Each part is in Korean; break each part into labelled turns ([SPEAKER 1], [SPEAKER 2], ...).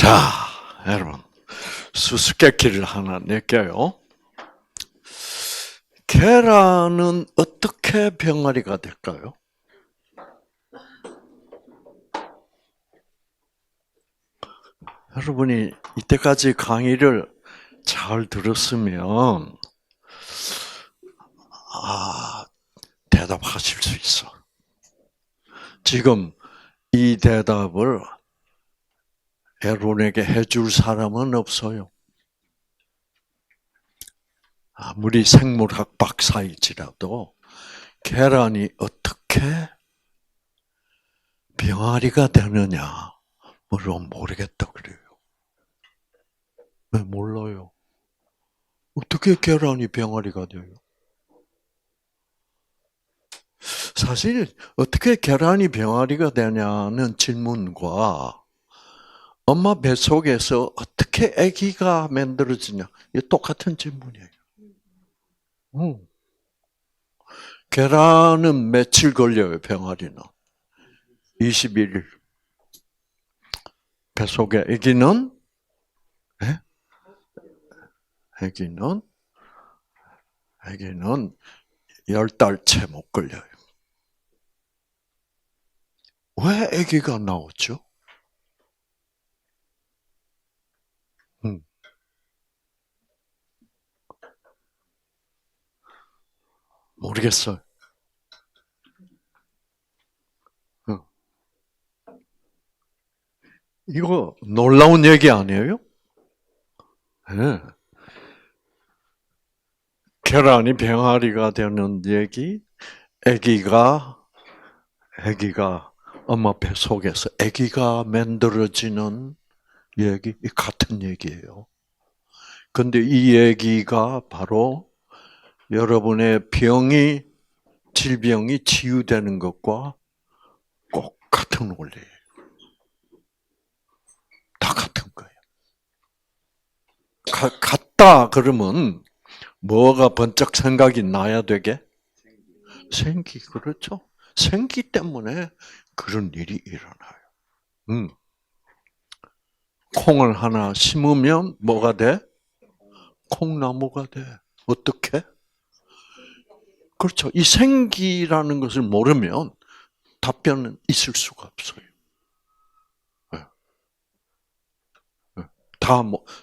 [SPEAKER 1] 자, 여러분, 수수께끼를 하나 낼게요. 계란은 어떻게 병아리가 될까요? 여러분이 이때까지 강의를 잘 들었으면, 대답하실 수 있어. 지금 이 대답을 여러분에게 해줄 사람은 없어요. 아무리 생물학 박사일지라도 계란이 어떻게 병아리가 되느냐, 물론 모르겠다 그래요. 왜 몰라요? 어떻게 계란이 병아리가 돼요? 사실 어떻게 계란이 병아리가 되냐는 질문과 엄마 뱃속에서 어떻게 아기가 만들어지냐, 이게 똑같은 질문이에요. 계란은 며칠 걸려요, 병아리는? 21일. 뱃속에 아기는? 네? 아기는 10달 채 못 걸려요. 왜 아기가 나오죠? 모르겠어요. 이거 놀라운 얘기 아니에요? 네. 계란이 병아리가 되는 얘기, 아기가 엄마 뱃속에서 아기가 만들어지는 얘기, 같은 얘기예요. 근데 이 얘기가 바로 여러분의 질병이 치유되는 것과 꼭 같은 원리예요. 다 같은 거예요. 같다 그러면 뭐가 번쩍 생각이 나야 되게? 생기, 그렇죠? 생기 때문에 그런 일이 일어나요. 콩을 하나 심으면 뭐가 돼? 콩나무가 돼. 어떻게? 그렇죠. 이 생기라는 것을 모르면 답변은 있을 수가 없어요.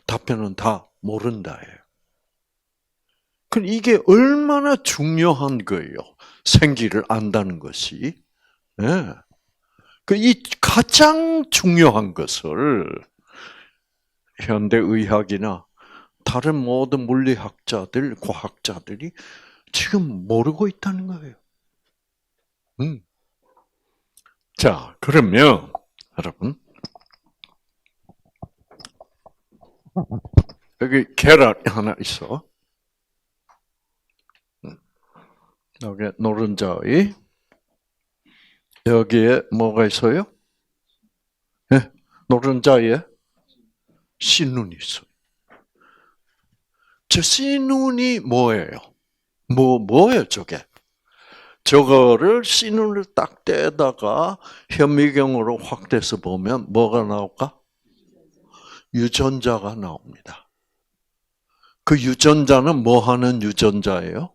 [SPEAKER 1] 답변은 다 모른다예요. 그럼 이게 얼마나 중요한 거예요. 생기를 안다는 것이. 네. 이 가장 중요한 것을 현대의학이나 다른 모든 물리학자들, 과학자들이 지금 모르고 있다는 거예요. 자, 그러면 여러분 여기 계란이 하나 있어. 여기 노른자의 여기에 뭐가 있어요? 네, 노른자에 씨눈이 있어요. 저 씨눈이 뭐예요? 뭐예요, 저게? 저거를 씨눈을 딱 떼다가 현미경으로 확대해서 보면 뭐가 나올까? 유전자가 나옵니다. 그 유전자는 뭐 하는 유전자예요?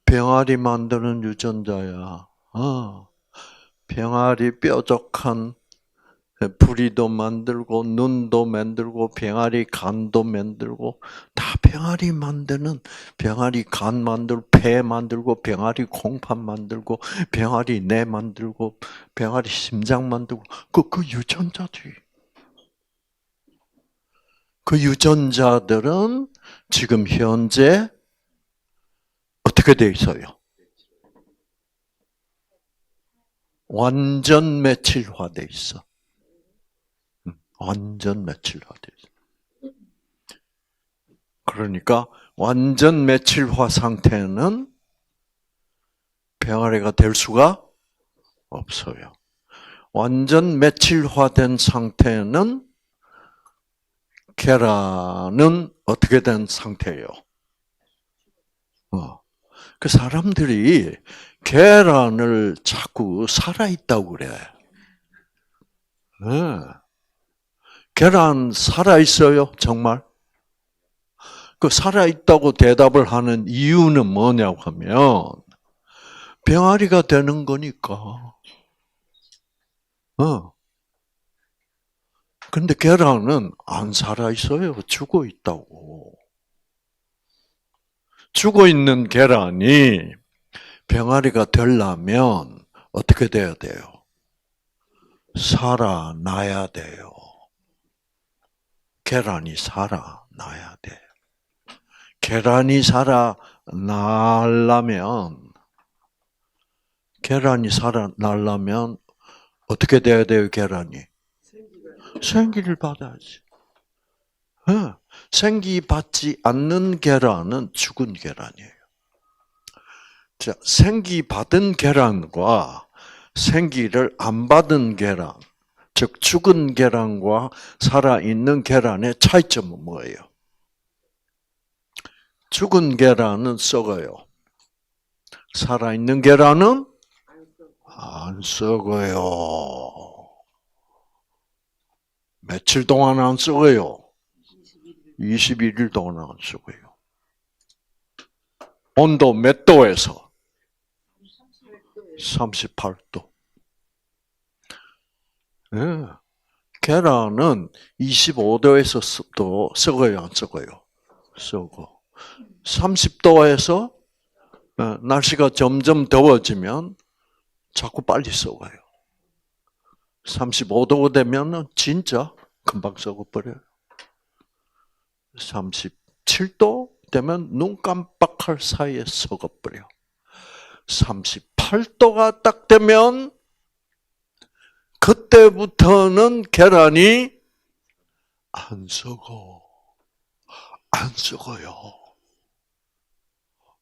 [SPEAKER 1] 병아리 만드는 유전자야. 병아리 뾰족한 부리도 만들고 눈도 만들고 병아리 간도 만들고 다 병아리 만드는 병아리 간 만들고 폐 만들고 병아리 콩팥 만들고 병아리 뇌 만들고 병아리 심장 만들고 그 유전자들이 그 유전자들은 지금 현재 어떻게 돼 있어요? 완전 매칠화돼 있어. 완전 매칠화돼 있어. 그러니까 완전 매칠화 상태는 병아리가 될 수가 없어요. 완전 매칠화된 상태는 계란은 어떻게 된 상태예요? 그 사람들이 계란을 자꾸 살아있다고 그래. 네. 계란 살아있어요, 정말? 그 살아있다고 대답을 하는 이유는 뭐냐고 하면, 병아리가 되는 거니까. 근데 계란은 안 살아있어요. 죽어 있다고. 죽어 있는 계란이 병아리가 되려면 어떻게 돼야 돼요? 살아나야 돼요. 계란이 살아나야 돼. 계란이 살아나려면 어떻게 돼야 돼요, 계란이? 생기를 받아야지. 생기 받지 않는 계란은 죽은 계란이에요. 자, 생기 받은 계란과 생기를 안 받은 계란, 즉 죽은 계란과 살아있는 계란의 차이점은 뭐예요? 죽은 계란은 썩어요. 살아있는 계란은 안 썩어요. 며칠 동안 안 썩어요? 21일 동안 안 썩어요. 온도 몇 도에서? 38도. 네. 계란은 25도에서 또 썩어요, 안 썩어요? 썩어. 30도에서 날씨가 점점 더워지면 자꾸 빨리 썩어요. 35도 되면 진짜 금방 썩어버려요. 37도 되면 눈 깜빡할 사이에 썩어버려. 38도가 딱 되면 그때부터는 계란이 안 썩어. 안 썩어요.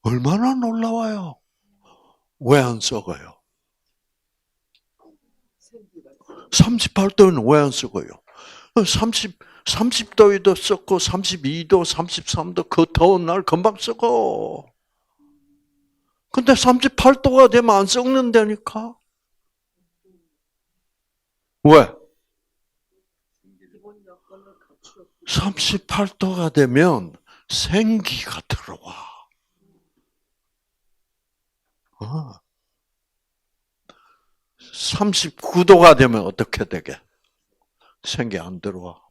[SPEAKER 1] 얼마나 놀라워요. 왜 안 썩어요? 38도는 왜 안 썩어요? 30도에도 썩고 32도, 33도 그 더운 날 금방 썩어. 근데 38도가 되면 안 썩는다니까? 왜? 38도가 되면 생기가 들어와. 39도가 되면 어떻게 되게? 생기 안 들어와.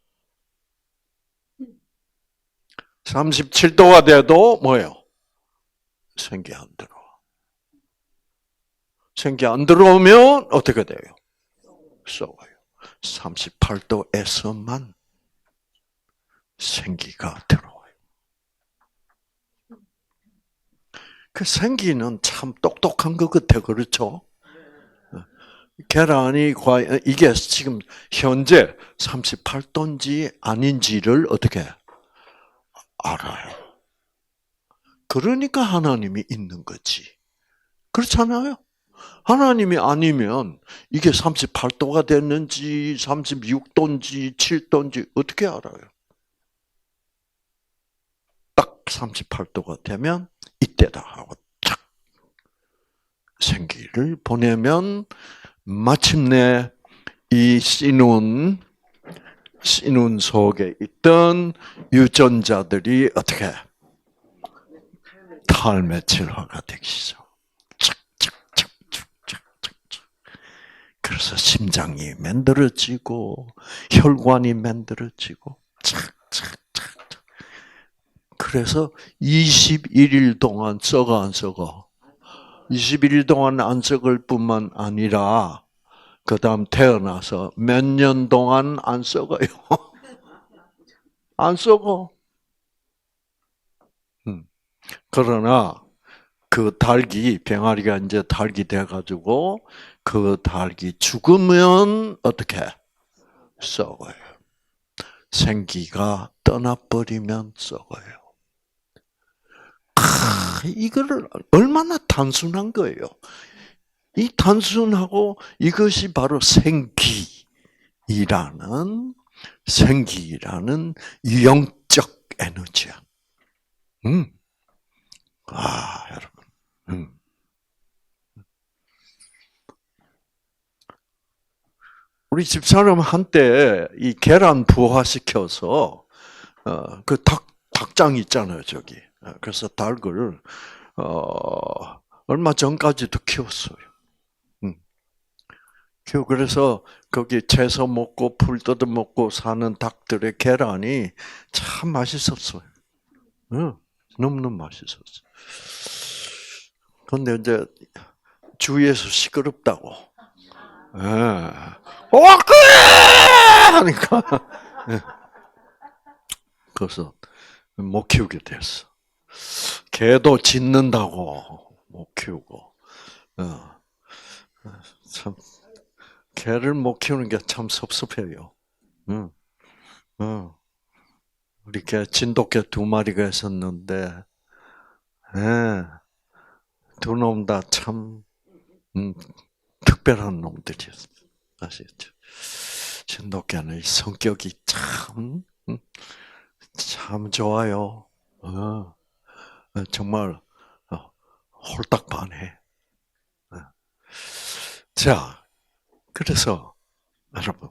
[SPEAKER 1] 37도가 돼도 뭐예요? 생기 안 들어와. 생기 안 들어오면 어떻게 돼요? 썩어요. 38도에서만 생기가 들어와요. 그 생기는 참 똑똑한 것 같아, 그렇죠? 계란이 과연 이게 지금 현재 38도인지 아닌지를 어떻게 알아요? 그러니까 하나님이 있는 거지. 그렇잖아요? 하나님이 아니면 이게 38도가 됐는지 36도인지 7도인지 어떻게 알아요? 딱 38도가 되면 이때다 하고 탁 생기를 보내면 마침내 이 씨눈 속에 있던 유전자들이 어떻게 탈매질화가 되기 시작. 그래서 심장이 만들어지고 혈관이 만들어지고 착착착. 그래서 21일 동안 썩어 안 썩어? 21일 동안 안 썩을 뿐만 아니라 그 다음 태어나서 몇 년 동안 안 썩어요. 안 썩어. 그러나 그 닭이 병아리가 이제 닭이 돼가지고 그 닭이 죽으면 어떻게 썩어요. 생기가 떠나버리면 썩어요. 이거를 얼마나 단순한 거예요. 이 단순하고 이것이 바로 생기라는 영적 에너지야. 여러분. 우리 집사람 한때 이 계란 부화시켜서 그 닭장 있잖아요, 저기. 그래서 닭을 얼마 전까지도 키웠어요. 그래서 거기 채소 먹고 풀 뜯어 먹고 사는 닭들의 계란이 참 맛있었어요. 너무너무 맛있었어요. 그런데 이제 주위에서 시끄럽다고. 그래! 하니까. 그래서 못 키우게 됐어. 개도 짖는다고 못 키우고. 참. 개를 못 키우는 게 참 섭섭해요. 응, 응. 우리 개 진돗개 2마리가 있었는데, 예, 2놈 다 참 특별한 놈들이었어요. 아시겠죠? 진돗개는 성격이 참 좋아요. 정말 홀딱 반해. 자, 그래서 여러분,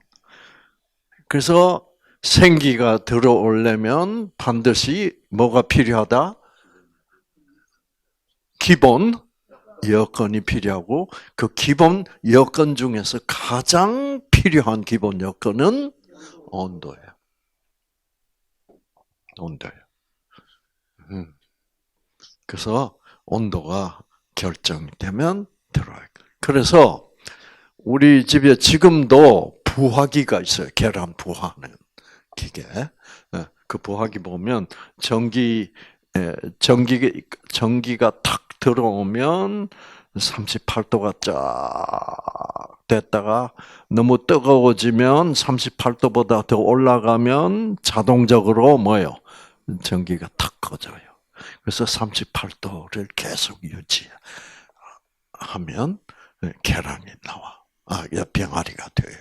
[SPEAKER 1] 그래서 생기가 들어오려면 반드시 뭐가 필요하다? 기본 여건이 필요하고 그 기본 여건 중에서 가장 필요한 기본 여건은 온도예요. 온도예요. 그래서 온도가 결정되면 들어와요. 그래서 우리 집에 지금도 부화기가 있어요. 계란 부화하는 기계. 그 부화기 보면 전기가 탁 들어오면 38도가 쫙 됐다가 너무 뜨거워지면 38도보다 더 올라가면 자동적으로 뭐예요? 전기가 탁 꺼져요. 그래서 38도를 계속 유지하면 계란이 나와. 병아리가 돼요.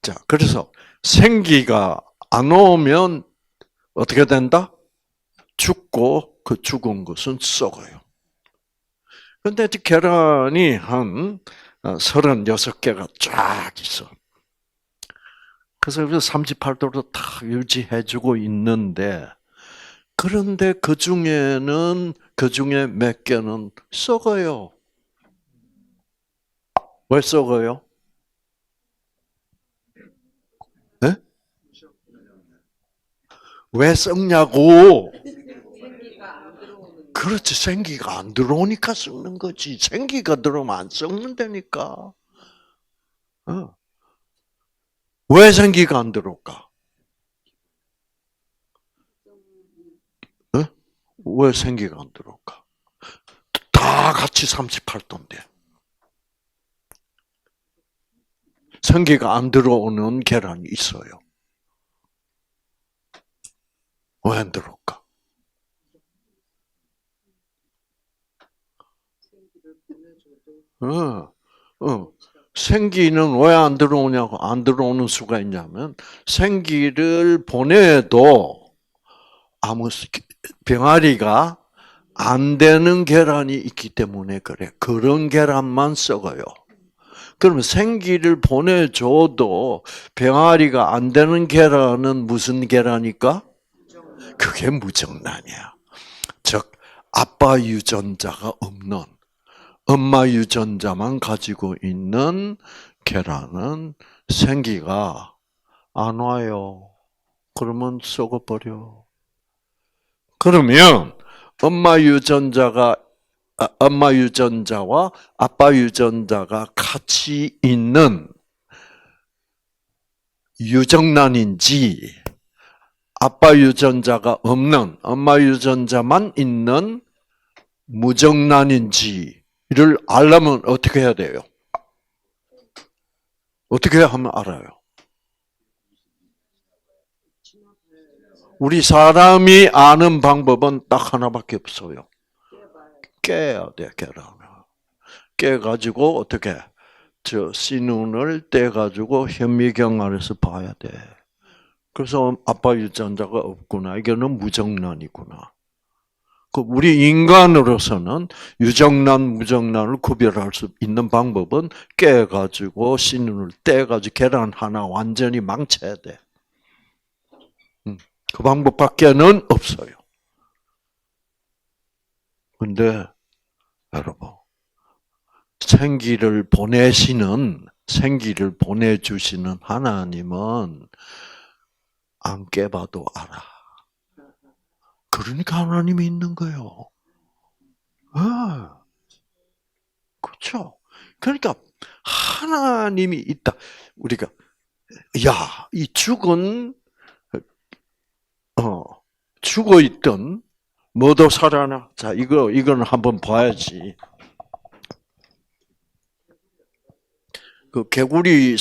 [SPEAKER 1] 자, 그래서 생기가 안 오면 어떻게 된다? 죽고 그 죽은 것은 썩어요. 그런데 계란이 한 36개가 쫙 있어. 그래서 38도로 다 유지해주고 있는데, 그런데 그 중에 몇 개는 썩어요. 왜 썩어요? 네? 왜 썩냐고? 그렇지, 생기가 안 들어오니까 썩는 거지. 생기가 들어오면 안 썩는다니까. 왜 생기가 안 들어올까? 왜 생기가 안 들어올까? 다 같이 38도인데. 생기가 안 들어오는 계란이 있어요. 왜 안 들어올까? 생기는 왜 안 들어오냐고, 안 들어오는 수가 있냐면, 생기를 보내도 병아리가 안 되는 계란이 있기 때문에 그래. 그런 계란만 썩어요. 그러면 생기를 보내줘도 병아리가 안 되는 계란은 무슨 계란일까? 그게 무정란이야. 즉, 아빠 유전자가 없는 엄마 유전자만 가지고 있는 계란은 생기가 안 와요. 그러면 썩어버려. 그러면 엄마 유전자와 아빠 유전자가 같이 있는 유정란인지, 아빠 유전자가 없는 엄마 유전자만 있는 무정란인지를 알려면 어떻게 해야 돼요? 어떻게 하면 알아요? 우리 사람이 아는 방법은 딱 하나밖에 없어요. 깨야 돼, 깨라면. 깨가지고 어떻게? 씨눈을 떼가지고 현미경 아래서 봐야 돼. 그래서 아빠 유전자가 없구나. 이거는 무정란이구나. 우리 인간으로서는 유정란, 무정란을 구별할 수 있는 방법은 깨가지고 씨눈을 떼가지고 계란 하나 완전히 망쳐야 돼. 그 방법밖에는 없어요. 근데 여러분, 생기를 보내주시는 하나님은 안 깨봐도 알아. 그러니까 하나님이 있는 거예요. 그렇죠. 그러니까 하나님이 있다. 우리가 이 죽은 죽어 있던 뭐도 살아나. 자, 이거는 한번 봐야지. 그 개구리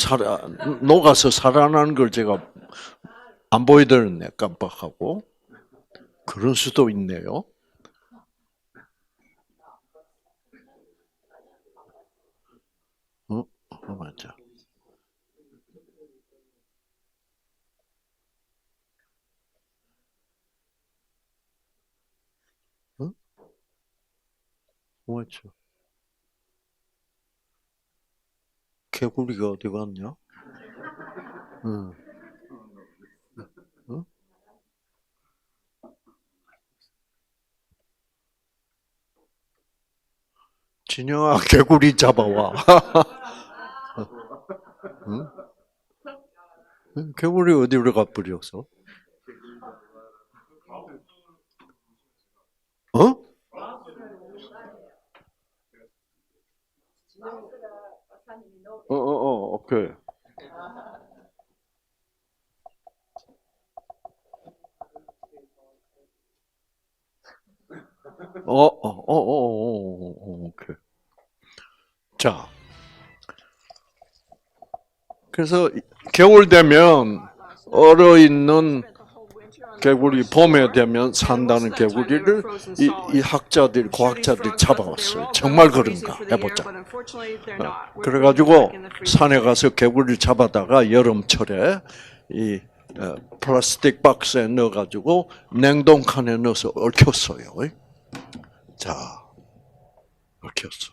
[SPEAKER 1] 녹아서 살아나는 걸 제가 안 보여드렸네, 깜빡하고. 그럴 수도 있네요. 맞아. 맞죠. 개구리가 어디 갔냐? 응. 응? 진영아, 개구리 잡아와. 응? 개구리 어디로 가버렸어? 오케이. 오케이. 자, 그래서 겨울 되면 얼어있는 개구리, 봄에 되면 산다는 개구리를 이 학자들이, 과학자들이 잡아왔어요. 정말 그런가 해보자. 그래가지고 산에 가서 개구리를 잡아다가 여름철에 이 플라스틱 박스에 넣어가지고 냉동칸에 넣어서 얽혔어요. 자, 얽혔어.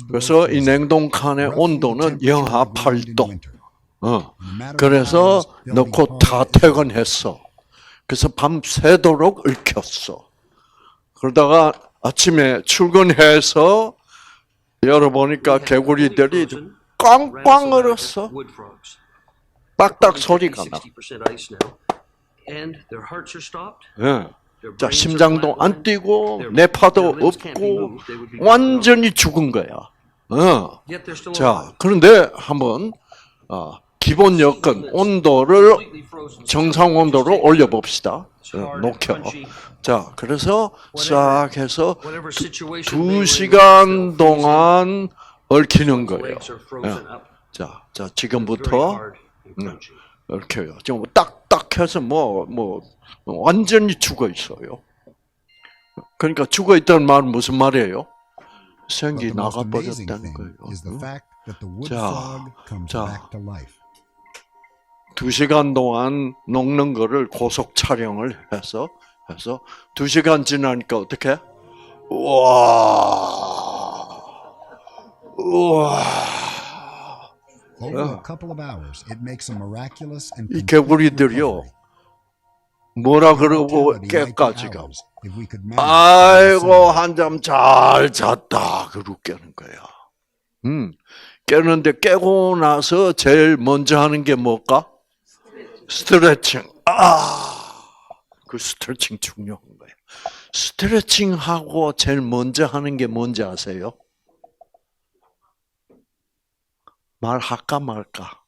[SPEAKER 1] 그래서 이 냉동칸의 온도는 영하 8도. 그래서 넣고 다 퇴근했어. 그래서 밤새도록 얽혔어. 그러다가 아침에 출근해서 열어보니까 개구리들이 꽝꽝 얼었어. 딱딱 소리가 나. 자, 심장도 안 뛰고 뇌파도 없고 완전히 죽은 거야. 자, 그런데 한번 기본 여건 온도를 정상 온도로 올려봅시다. 녹여. 자, 그래서 싹 해서 2시간 동안 얽히는 거예요. 자, 지금부터 얽혀요. 지금 딱딱해서 완전히 죽어 있어요. 그러니까 죽어 있다는 말은 무슨 말이에요? 생기 나가버렸다는 거예요. 자, 2시간 동안 녹는 거를 고속 촬영을 해서 2시간 지나니까 어떻게? 우와. 이 개구리들이요. 뭐라 그러고 깨까지가. 아이고, 한잠 잘 잤다. 그러고 깨는 거야. 깨는데 깨고 나서 제일 먼저 하는 게 뭘까? 스트레칭. 그 스트레칭 중요한 거예요. 스트레칭하고 제일 먼저 하는 게 뭔지 아세요? 말할까 말까?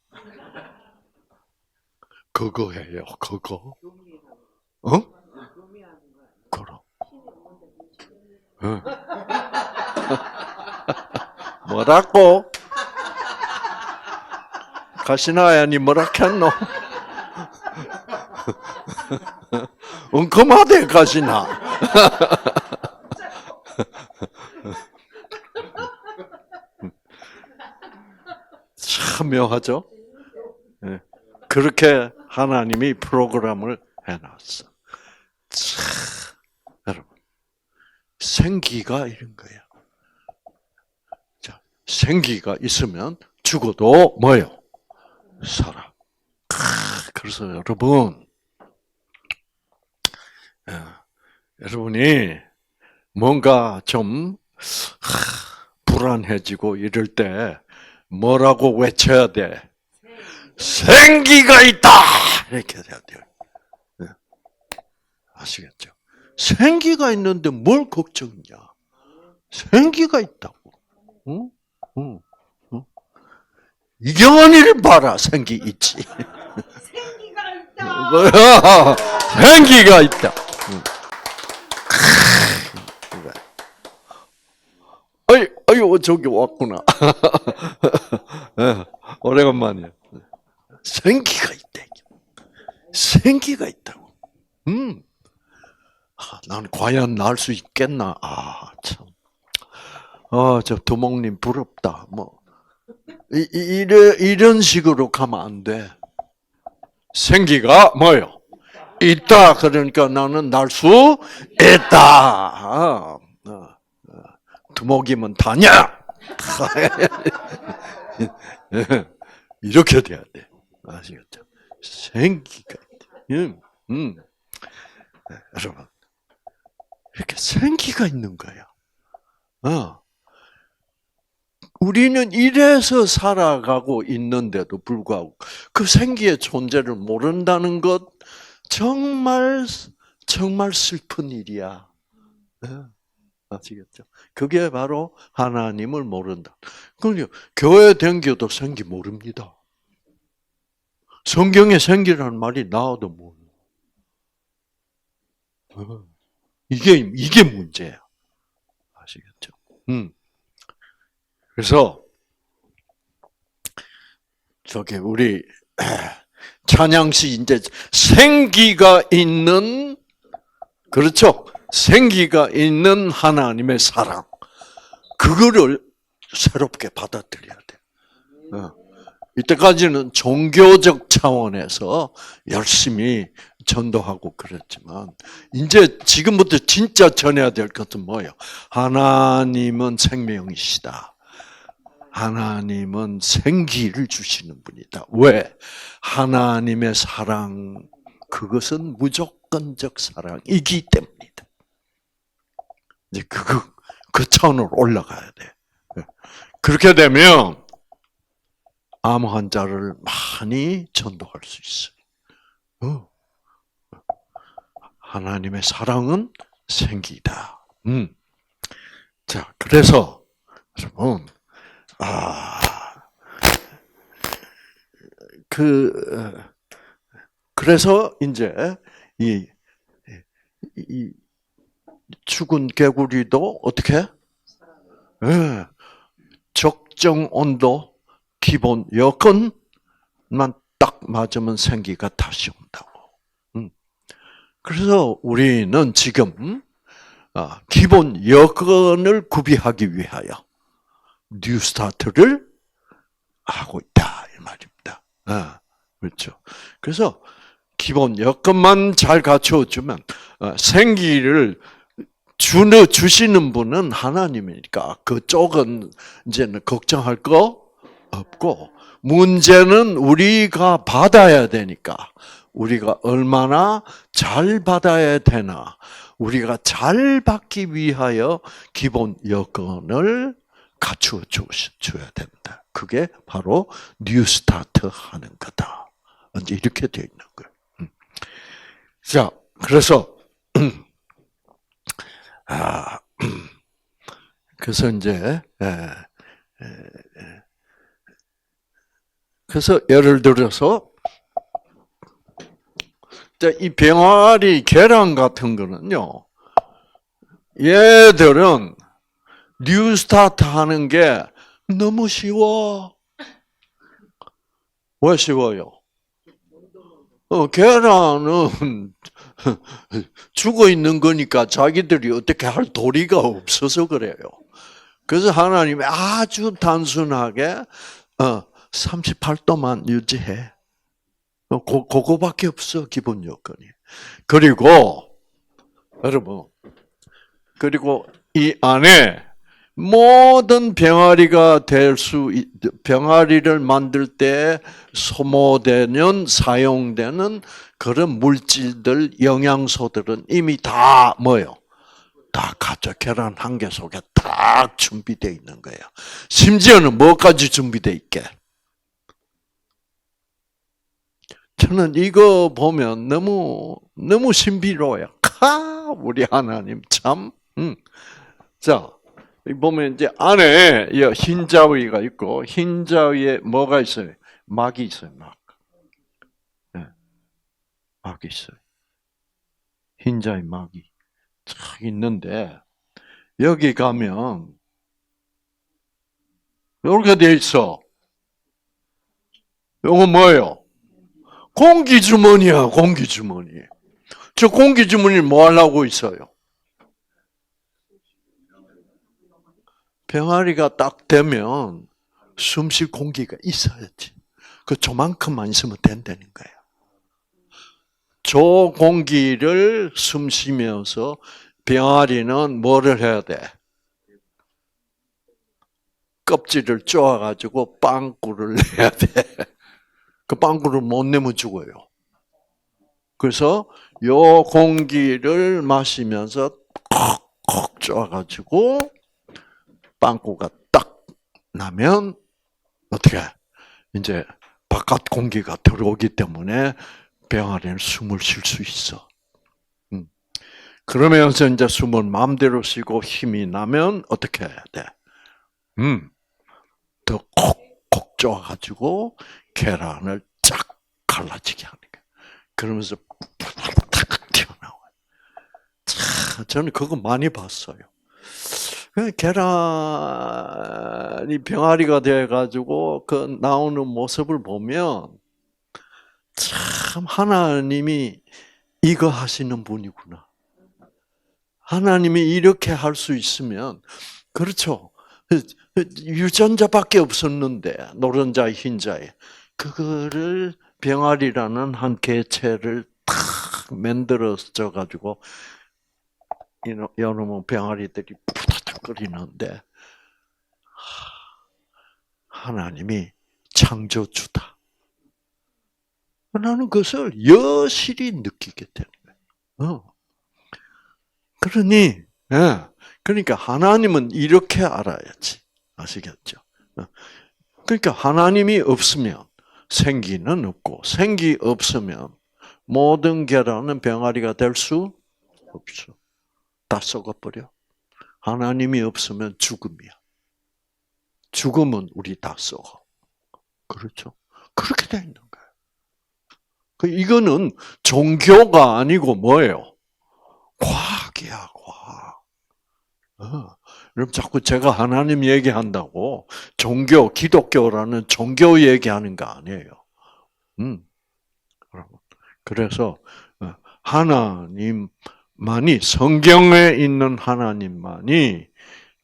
[SPEAKER 1] 그거예요, 그거. 그럼. 뭐라고? 가시나야, 니 뭐라 했노? 엉큼하대, 가시나. 참 묘하죠? 그렇게 하나님이 프로그램을 해놨어. 생기가 이런 거예요. 자, 생기가 있으면 죽어도 뭐예요? 살아. 그래서 여러분, 여러분이 뭔가 좀 불안해지고 이럴 때 뭐라고 외쳐야 돼? 생기가 있다! 이렇게 해야 돼요. 아시겠죠? 생기가 있는데 뭘 걱정이냐? 생기가 있다고. 응? 응? 응? 이경원이를 봐라, 생기 있지.
[SPEAKER 2] 생기가 있다.
[SPEAKER 1] 생기가 있다. 아유, 저기 왔구나. 오래간만이야. 생기가 있다. 생기가 있다고. 난 과연 날 수 있겠나? 참. 저 두목님 부럽다. 이런 식으로 가면 안 돼. 생기가 뭐요? 있다. 그러니까 나는 날 수 있다. 두목이면 다냐? 이렇게 돼야 돼. 아시겠죠? 생기가 있다. 여러분, 이렇게 생기가 있는 거야. 우리는 이래서 살아가고 있는데도 불구하고 그 생기의 존재를 모른다는 것 정말 슬픈 일이야. 아시겠죠? 그게 바로 하나님을 모른다. 그럼요, 교회 댕겨도 생기 모릅니다. 성경에 생기라는 말이 나와도 모르. 이게 문제야. 아시겠죠? 그래서 저기 우리 찬양시 이제 생기가 있는, 그렇죠? 생기가 있는 하나님의 사랑, 그거를 새롭게 받아들여야 돼. 이때까지는 종교적 차원에서 열심히 전도하고 그랬지만 이제 지금부터 진짜 전해야 될 것은 뭐예요? 하나님은 생명이시다. 하나님은 생기를 주시는 분이다. 왜? 하나님의 사랑, 그것은 무조건적 사랑이기 때문이다. 이제 그 차원으로 올라가야 돼. 그렇게 되면 암 환자를 많이 전도할 수 있어요. 하나님의 사랑은 생기다. 자, 그래서 여러분, 그래서 이제 이 죽은 개구리도 어떻게? 적정 온도, 기본 여건만 딱 맞으면 생기가 다시 온다고. 그래서 우리는 지금 기본 여건을 구비하기 위하여 뉴스타트를 하고 있다 이 말입니다. 그렇죠. 그래서 기본 여건만 잘 갖춰주면 생기를 주시는 분은 하나님이니까 그쪽은 이제는 걱정할 거 없고, 문제는 우리가 받아야 되니까 우리가 얼마나 잘 받아야 되나, 우리가 잘 받기 위하여 기본 여건을 갖추어 줘야 된다. 그게 바로 뉴스타트 하는 거다. 이제 이렇게 되어 있는 거예요. 자, 그래서 그래서 이제 그래서 예를 들어서 이 병아리 계란 같은 거는요, 얘들은 뉴스타트 하는 게 너무 쉬워. 왜 쉬워요? 계란은 죽어 있는 거니까 자기들이 어떻게 할 도리가 없어서 그래요. 그래서 하나님이 아주 단순하게 38도만 유지해. 그거밖에 없어, 기본 요건이. 그리고 여러분, 그리고 이 안에 모든 병아리를 만들 때 소모되는, 사용되는 그런 물질들, 영양소들은 이미 다 뭐요? 다 가져 계란 한 개 속에 딱 준비되어 있는 거예요. 심지어는 뭐까지 준비되어 있게? 저는 이거 보면 너무 신비로워요. 우리 하나님 참. 자, 보면 이제 안에 흰 자위가 있고 흰 자위에 뭐가 있어요? 막이 있어요. 막. 네, 막이 있어요. 흰 자위 막이 쫙 있는데 여기 가면 이렇게 돼 있어. 이거 뭐예요? 공기주머니야, 공기주머니. 저 공기주머니 뭐 하려고 있어요? 병아리가 딱 되면 숨 쉴 공기가 있어야지. 그 저만큼만 있으면 된다는 거예요. 저 공기를 숨 쉬면서 병아리는 뭐를 해야 돼? 껍질을 쪼아가지고 빵꾸를 내야 돼. 그 빵꾸를 못 내면 죽어요. 그래서 요 공기를 마시면서 콕콕 쪼아가지고 빵꾸가 딱 나면 어떻게? 이제 바깥 공기가 들어오기 때문에 병아리는 숨을 쉴 수 있어. 그러면서 이제 숨을 마음대로 쉬고 힘이 나면 어떻게 해야 돼? 더 콕콕 쪼아가지고 계란을 쫙 갈라지게 하는 거야. 그러면서 탁 튀어나와요. 참, 저는 그거 많이 봤어요. 계란이 병아리가 돼가지고 그 나오는 모습을 보면 참 하나님이 이거 하시는 분이구나. 하나님이 이렇게 할 수 있으면 그렇죠. 유전자밖에 없었는데 노른자 흰자에 그거를 병아리라는 한 개체를 탁 만들어져 가지고 여러분 병아리들이 푸닥거리는데 하나님이 창조주다. 나는 그것을 여실히 느끼게 되는 거예요. 그러니, 그러니까 하나님은 이렇게 알아야지. 아시겠죠? 그러니까 하나님이 없으면 생기는 없고, 생기 없으면 모든 계란은 병아리가 될 수 없어. 다 썩어버려. 하나님이 없으면 죽음이야. 죽음은 우리 다 썩어. 그렇죠? 그렇게 돼 있는 거예요. 이거는 종교가 아니고 뭐예요? 과학이야, 과학. 여러분 자꾸 제가 하나님 얘기한다고 종교, 기독교라는 종교 얘기하는 거 아니에요. 그래서 하나님만이 성경에 있는 하나님만이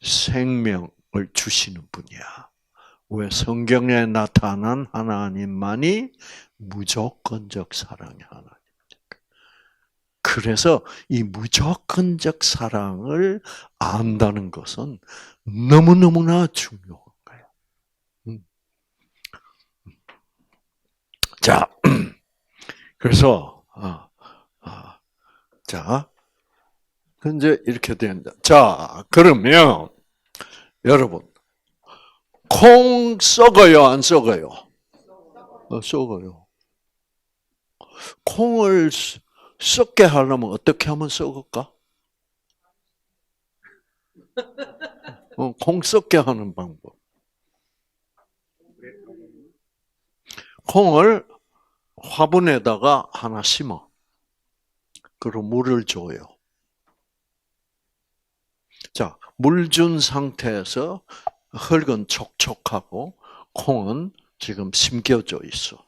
[SPEAKER 1] 생명을 주시는 분이야. 왜 성경에 나타난 하나님만이 무조건적 사랑의 하나님. 그래서 이 무조건적 사랑을 안다는 것은 너무너무나 중요한 거예요. 자, 그래서 자, 이제 이렇게 된다. 자, 그러면 여러분 콩 썩어요, 안 썩어요? 썩어요. 콩을 썩게 하려면 어떻게 하면 썩을까? 콩 썩게 하는 방법. 콩을 화분에다가 하나 심어. 그리고 물을 줘요. 자, 물 준 상태에서 흙은 촉촉하고 콩은 지금 심겨져 있어.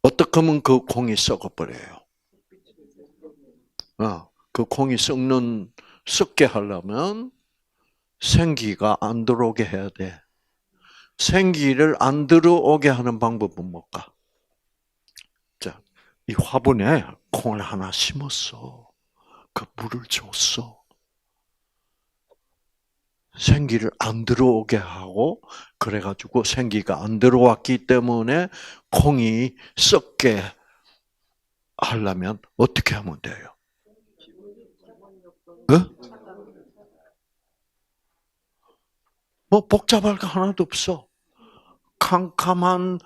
[SPEAKER 1] 어떻게 하면 그 콩이 썩어버려요? 그 콩이 썩게 하려면 생기가 안 들어오게 해야 돼. 생기를 안 들어오게 하는 방법은 뭘까? 자, 이 화분에 콩을 하나 심었어. 그 물을 줬어. 생기를 안 들어오게 하고 그래가지고 생기가 안 들어왔기 때문에 콩이 썩게 하려면 어떻게 하면 돼요? 어? 뭐 복잡할 거 하나도 없어. 캄캄한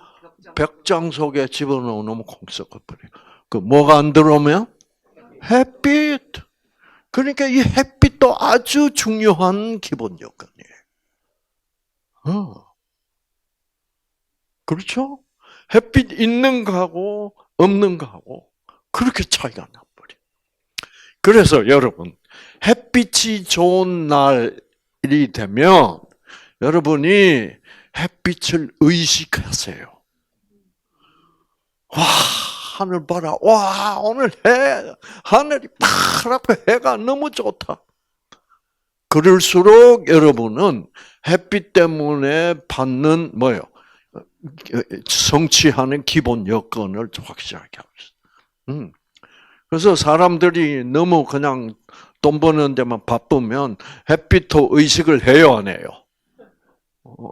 [SPEAKER 1] 벽장 속에 집어넣으면 콩 썩어버려. 그 뭐가 안 들어오면? 햇빛. 그러니까 이 햇빛도 아주 중요한 기본 요건이에요. 그렇죠? 햇빛 있는 거하고 없는 거하고 그렇게 차이가 나버려. 그래서 여러분 햇빛이 좋은 날이 되면 여러분이 햇빛을 의식하세요. 와, 하늘 봐라. 와, 오늘 하늘이 파랗고 해가 너무 좋다. 그럴수록 여러분은 햇빛 때문에 받는 뭐요? 성취하는 기본 여건을 확실하게 하고 있어요. 그래서 사람들이 너무 그냥 돈 버는 데만 바쁘면 햇빛도 의식을 해요, 안 해요?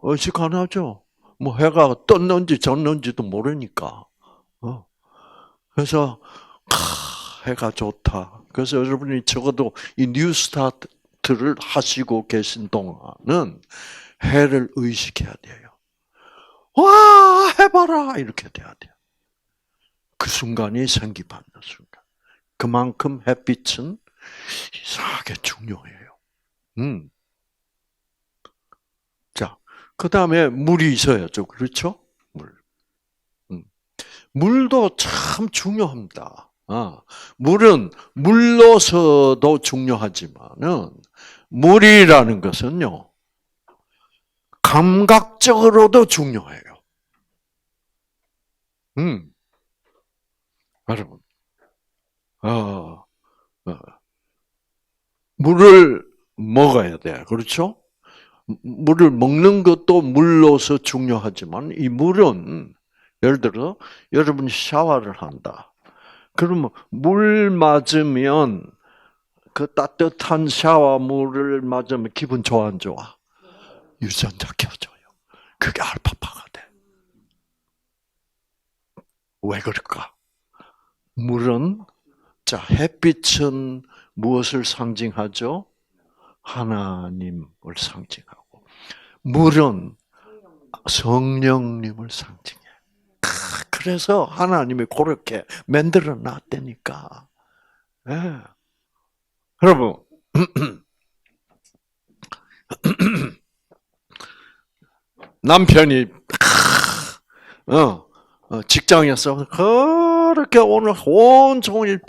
[SPEAKER 1] 의식 안 하죠. 뭐 해가 떴는지 졌는지도 모르니까. 그래서 해가 좋다. 그래서 여러분이 적어도 이 뉴스타트를 하시고 계신 동안은 해를 의식해야 돼요. 와, 해봐라 이렇게 돼야 돼요. 그 순간이 생기받는 순간. 그만큼 햇빛은 이상하게 중요해요. 자, 그 다음에 물이 있어야죠. 그렇죠? 물. 물도 참 중요합니다. 물은 물로서도 중요하지만은 물이라는 것은요 감각적으로도 중요해요. 여러분, 물을 먹어야 돼, 그렇죠? 물을 먹는 것도 물로서 중요하지만 이 물은 예를 들어 여러분이 샤워를 한다. 그러면 물 맞으면 그 따뜻한 샤워물을 맞으면 기분 좋아 안 좋아? 유전자 켜져요. 그게 알파파가 돼. 왜 그럴까? 물은 자 햇빛은 무엇을 상징하죠? 하나님을 상징하고 물은 성령님을 상징해. 그래서 하나님이 그렇게 만들어 놨다니까. 네. 여러분, 남편이 직장에서 그렇게 오늘 온종일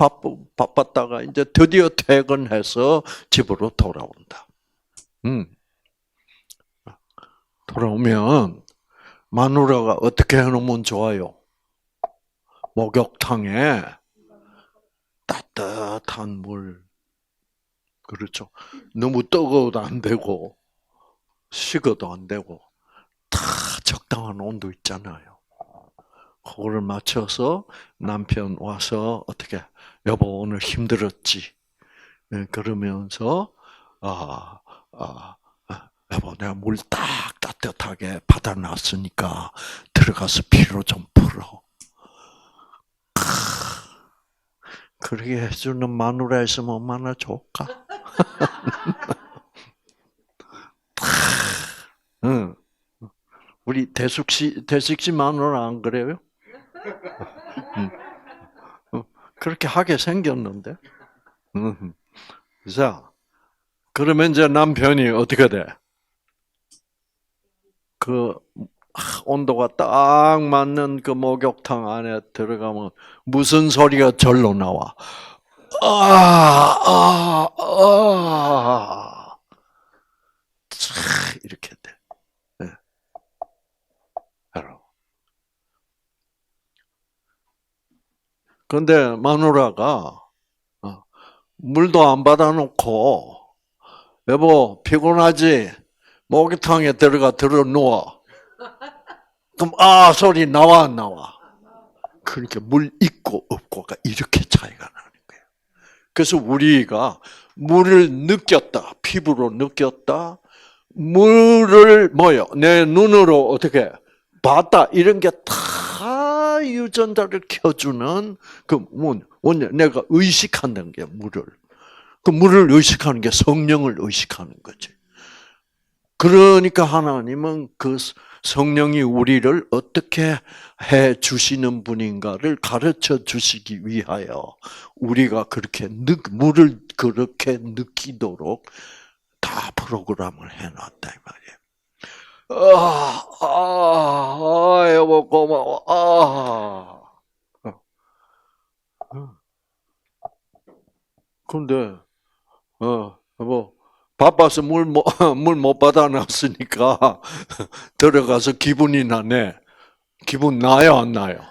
[SPEAKER 1] 바빴다가 이제 드디어 퇴근해서 집으로 돌아온다. 돌아오면 마누라가 어떻게 해놓으면 좋아요? 목욕탕에 따뜻한 물, 그렇죠? 너무 뜨거워도 안 되고 식어도 안 되고 다 적당한 온도 있잖아요. 그거를 맞춰서 남편 와서 어떻게 여보 오늘 힘들었지? 그러면서 여보 내가 물 딱 따뜻하게 받아놨으니까 들어가서 피로 좀 풀어. 그렇게 해주는 마누라 있으면 얼마나 좋을까? 응. 우리 대숙 씨 마누라 안 그래요? 그렇게 하게 생겼는데. 자, 그러면 이제 남편이 어떻게 돼? 그 온도가 딱 맞는 그 목욕탕 안에 들어가면 무슨 소리가 절로 나와? 이렇게 돼. 네. 그런데 마누라가 물도 안 받아놓고 여보 피곤하지? 목욕탕에 들어 누워. 그럼 소리 나와 안 나와? 그러니까 물 있고 없고가 이렇게 차이가 나는 거예요. 그래서 우리가 물을 느꼈다, 피부로 느꼈다, 물을 뭐요? 내 눈으로 어떻게 봤다 이런 게 다 유전자를 켜주는 그 원년 내가 의식하는 게 물을 그 물을 의식하는 게 성령을 의식하는 거지. 그러니까 하나님은 그 성령이 우리를 어떻게 해 주시는 분인가를 가르쳐 주시기 위하여 우리가 그렇게 물을 그렇게 느끼도록 다 프로그램을 해놨다 이 말이에요. 여보 고마워. 근데 여보 바빠서 물 못 받아놨으니까 들어가서 기분이 나네. 기분 나요 안 나요?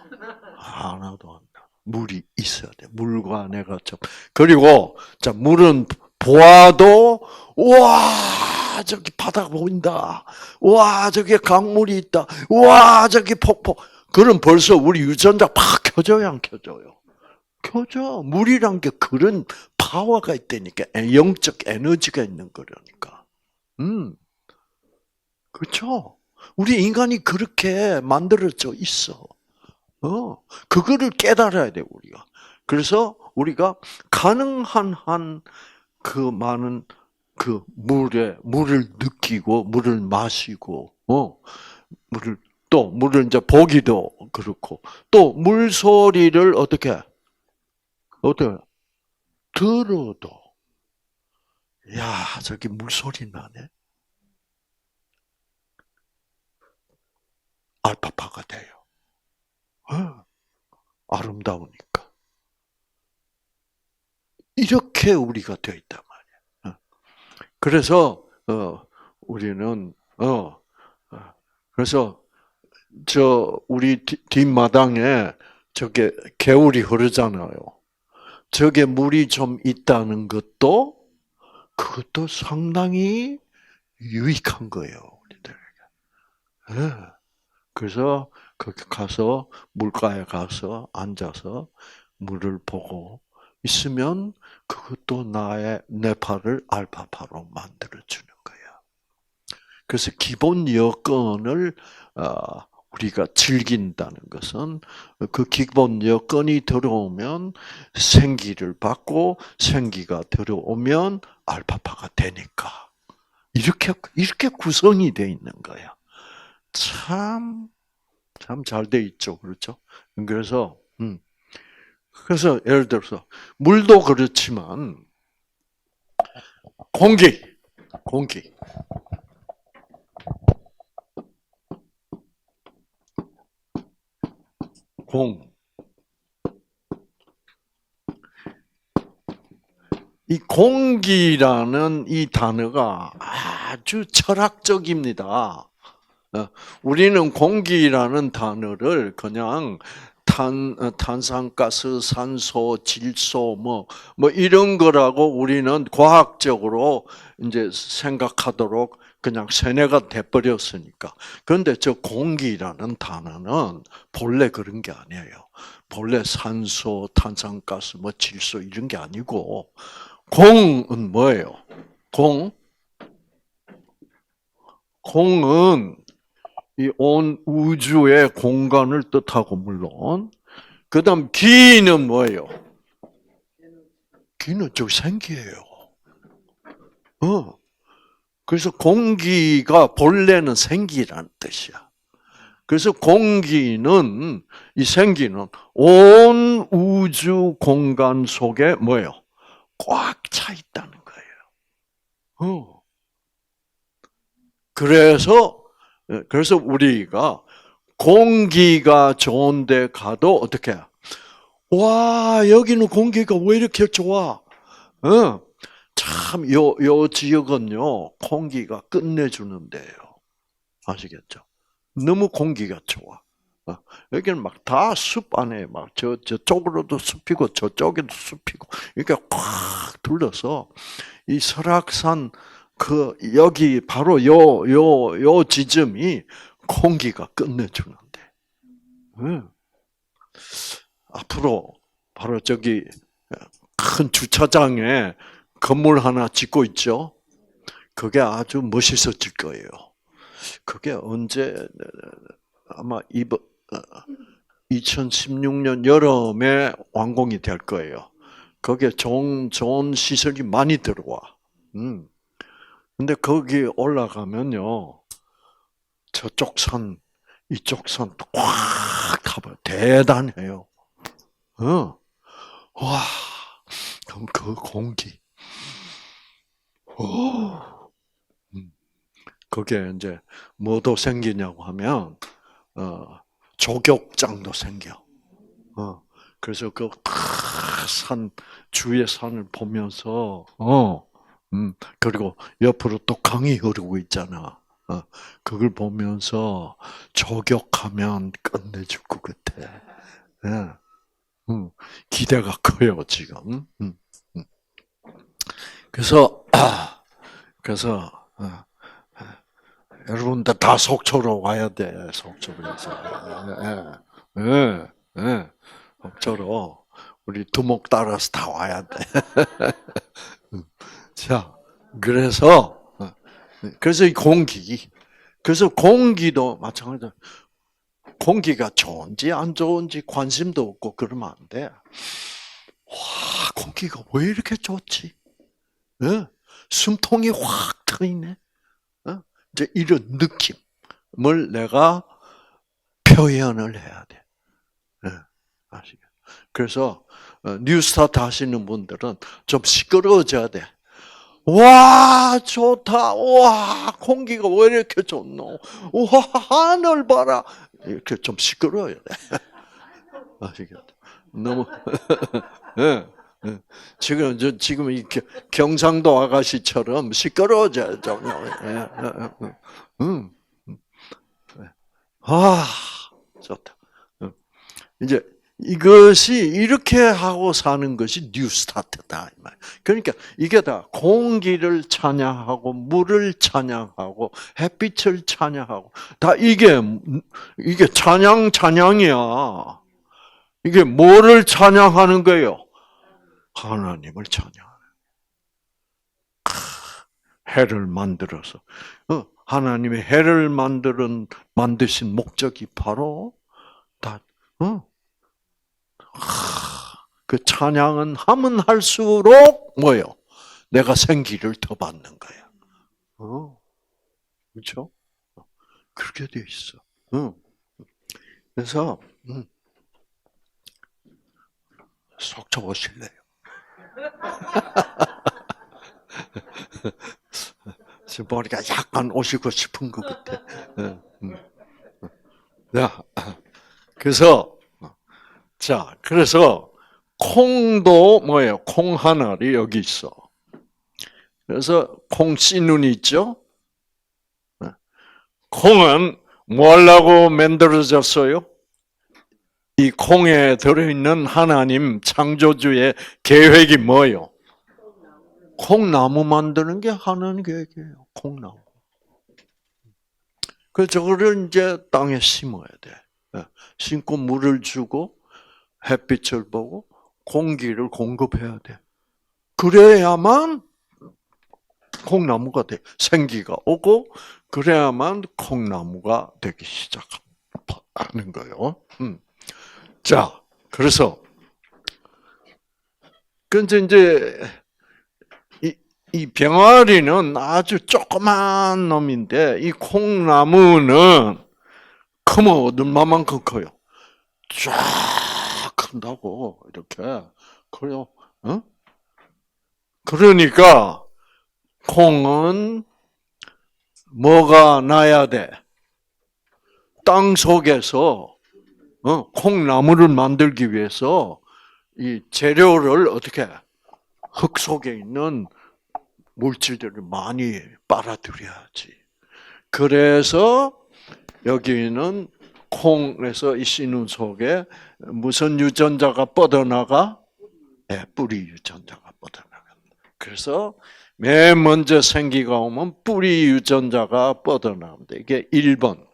[SPEAKER 1] 하나도 안 나. 물이 있어야 돼. 물과 내가 좀 그리고 자 물은 보아도 와 저기 바다 보인다. 와 저기 강물이 있다. 와 저기 폭포. 그럼 벌써 우리 유전자 팍 켜져요 안 켜져요? 켜져. 물이란 게 그런 파워가 있다니까. 영적 에너지가 있는 거라니까. 그렇죠. 우리 인간이 그렇게 만들어져 있어. 그거를 깨달아야 돼 우리가. 그래서 우리가 가능한 한 그 많은 그 물을 느끼고 물을 마시고 물을 이제 보기도 그렇고 또 물소리를 어떻게 들어도 야 저기 물소리 나네. 알파파가 돼요. 아름다우니까. 이렇게 우리가 되어 있단 말이야. 그래서 우리는 그래서 우리 뒷마당에 저게 개울이 흐르잖아요. 저게 물이 좀 있다는 것도 그것도 상당히 유익한 거예요, 우리들에게. 그래서 거기 가서 물가에 가서 앉아서 물을 보고 있으면 그것도 내 팔을 알파파로 만들어 주는 거야. 그래서 기본 여건을 우리가 즐긴다는 것은 그 기본 여건이 들어오면 생기를 받고 생기가 들어오면 알파파가 되니까 이렇게 구성이 돼 있는 거야. 참 잘 돼 있죠, 그렇죠? 그래서 예를 들어서 물도 그렇지만 공기, 공. 이 공기라는 이 단어가 아주 철학적입니다. 우리는 공기라는 단어를 그냥 탄산가스, 산소, 질소, 뭐 이런 거라고 우리는 과학적으로 이제 생각하도록 그냥 세뇌가 돼버렸으니까. 그런데 저 공기라는 단어는 본래 그런 게 아니에요. 본래 산소, 탄산가스, 뭐 질소 이런 게 아니고 공은 뭐예요? 공은 이 온 우주의 공간을 뜻하고 물론 그다음 기는 뭐예요? 기는 저 생기예요. 그래서 공기가 본래는 생기라는 뜻이야. 그래서 공기는 이 생기는 온 우주 공간 속에 뭐예요? 꽉 차 있다는 거예요. 그래서 우리가 공기가 좋은 데 가도 어떻게? 와, 여기는 공기가 왜 이렇게 좋아? 참, 요 지역은요, 공기가 끝내주는 데예요. 아시겠죠? 너무 공기가 좋아. 여기는 막 다 숲 안에 막 저쪽으로도 숲이고 저쪽에도 숲이고 이렇게 꽉 둘러서 이 설악산 여기 바로 요 지점이 공기가 끝내주는데. 앞으로 바로 저기 큰 주차장에 건물 하나 짓고 있죠. 그게 아주 멋있어질 거예요. 그게 언제 아마 2016년 여름에 완공이 될 거예요. 거기에 좋은 시설이 많이 들어와. 근데 거기 올라가면요, 저쪽 산, 이쪽 산 꽉 타봐요. 대단해요. 와, 그럼 그 공기. 그게 이제 뭐도 생기냐고 하면, 조격장도 생겨. 그래서 그 산, 주위의 산을 보면서, 그리고 옆으로 또 강이 흐르고 있잖아. 그걸 보면서 조격하면 끝내줄 것 같아. 예. 기대가 커요, 지금. 그래서, 여러분들 다 속초로 와야 돼, 속초에서. 속초로. 우리 두목 따라서 다 와야 돼. 자, 그래서 이 공기. 그래서 공기도 마찬가지로 공기가 좋은지 안 좋은지 관심도 없고 그러면 안 돼. 와, 공기가 왜 이렇게 좋지? 숨통이 확 트이네. 이제 이런 느낌을 내가 표현을 해야 돼. 아시겠죠? 그래서 뉴스타트 하시는 분들은 좀 시끄러워져야 돼. 와, 좋다. 와, 공기가 왜 이렇게 좋노? 와, 하늘 봐라. 이렇게 좀 시끄러워야 돼. 아시겠죠? 너무, 예, 예. 지금 이 경상도 아가씨처럼 시끄러워져야죠. 아, 좋다. 이제 이것이 이렇게 하고 사는 것이 뉴스타트다. 그러니까 이게 다 공기를 찬양하고 물을 찬양하고 햇빛을 찬양하고 다 이게 찬양이야. 이게 뭐를 찬양하는 거예요? 하나님을 찬양하는. 해를 만들어서 하나님의 해를 만드신 목적이 바로 다 그 찬양은 하면 할수록 뭐요? 내가 생기를 더 받는 거야. 그렇죠? 그렇게 돼 있어. 그래서 속초 오실래요? 지금 보니까 약간 오시고 싶은 것 같아. 그래서 콩도 뭐예요? 콩 하나리 여기 있어. 그래서 콩 씨눈이 있죠? 콩은 뭐 하려고 만들어졌어요? 이 콩에 들어있는 하나님 창조주의 계획이 뭐예요? 콩나무 만드는 게 하나님 계획이에요. 콩나무. 그래서 저거를 이제 땅에 심어야 돼. 심고 물을 주고 햇빛을 보고 공기를 공급해야 돼. 그래야만 콩나무가 돼. 생기가 오고 그래야만 콩나무가 되기 시작하는 거예요. 자, 그래서 근데 이제 이 병아리는 아주 조그만 놈인데 이 콩나무는 크면 얼마만큼 커요? 쫙 큰다고 이렇게 그래요. 그러니까 콩은 뭐가 나야 돼? 땅 속에서 콩나무를 만들기 위해서 이 재료를 어떻게 흙 속에 있는 물질들을 많이 빨아들여야지. 그래서 여기는 콩에서 이 씨눈 속에 무슨 유전자가 뻗어나가? 네, 뿌리 유전자가 뻗어나가. 그래서 맨 먼저 생기가 오면 뿌리 유전자가 뻗어나갑니다. 이게 1번.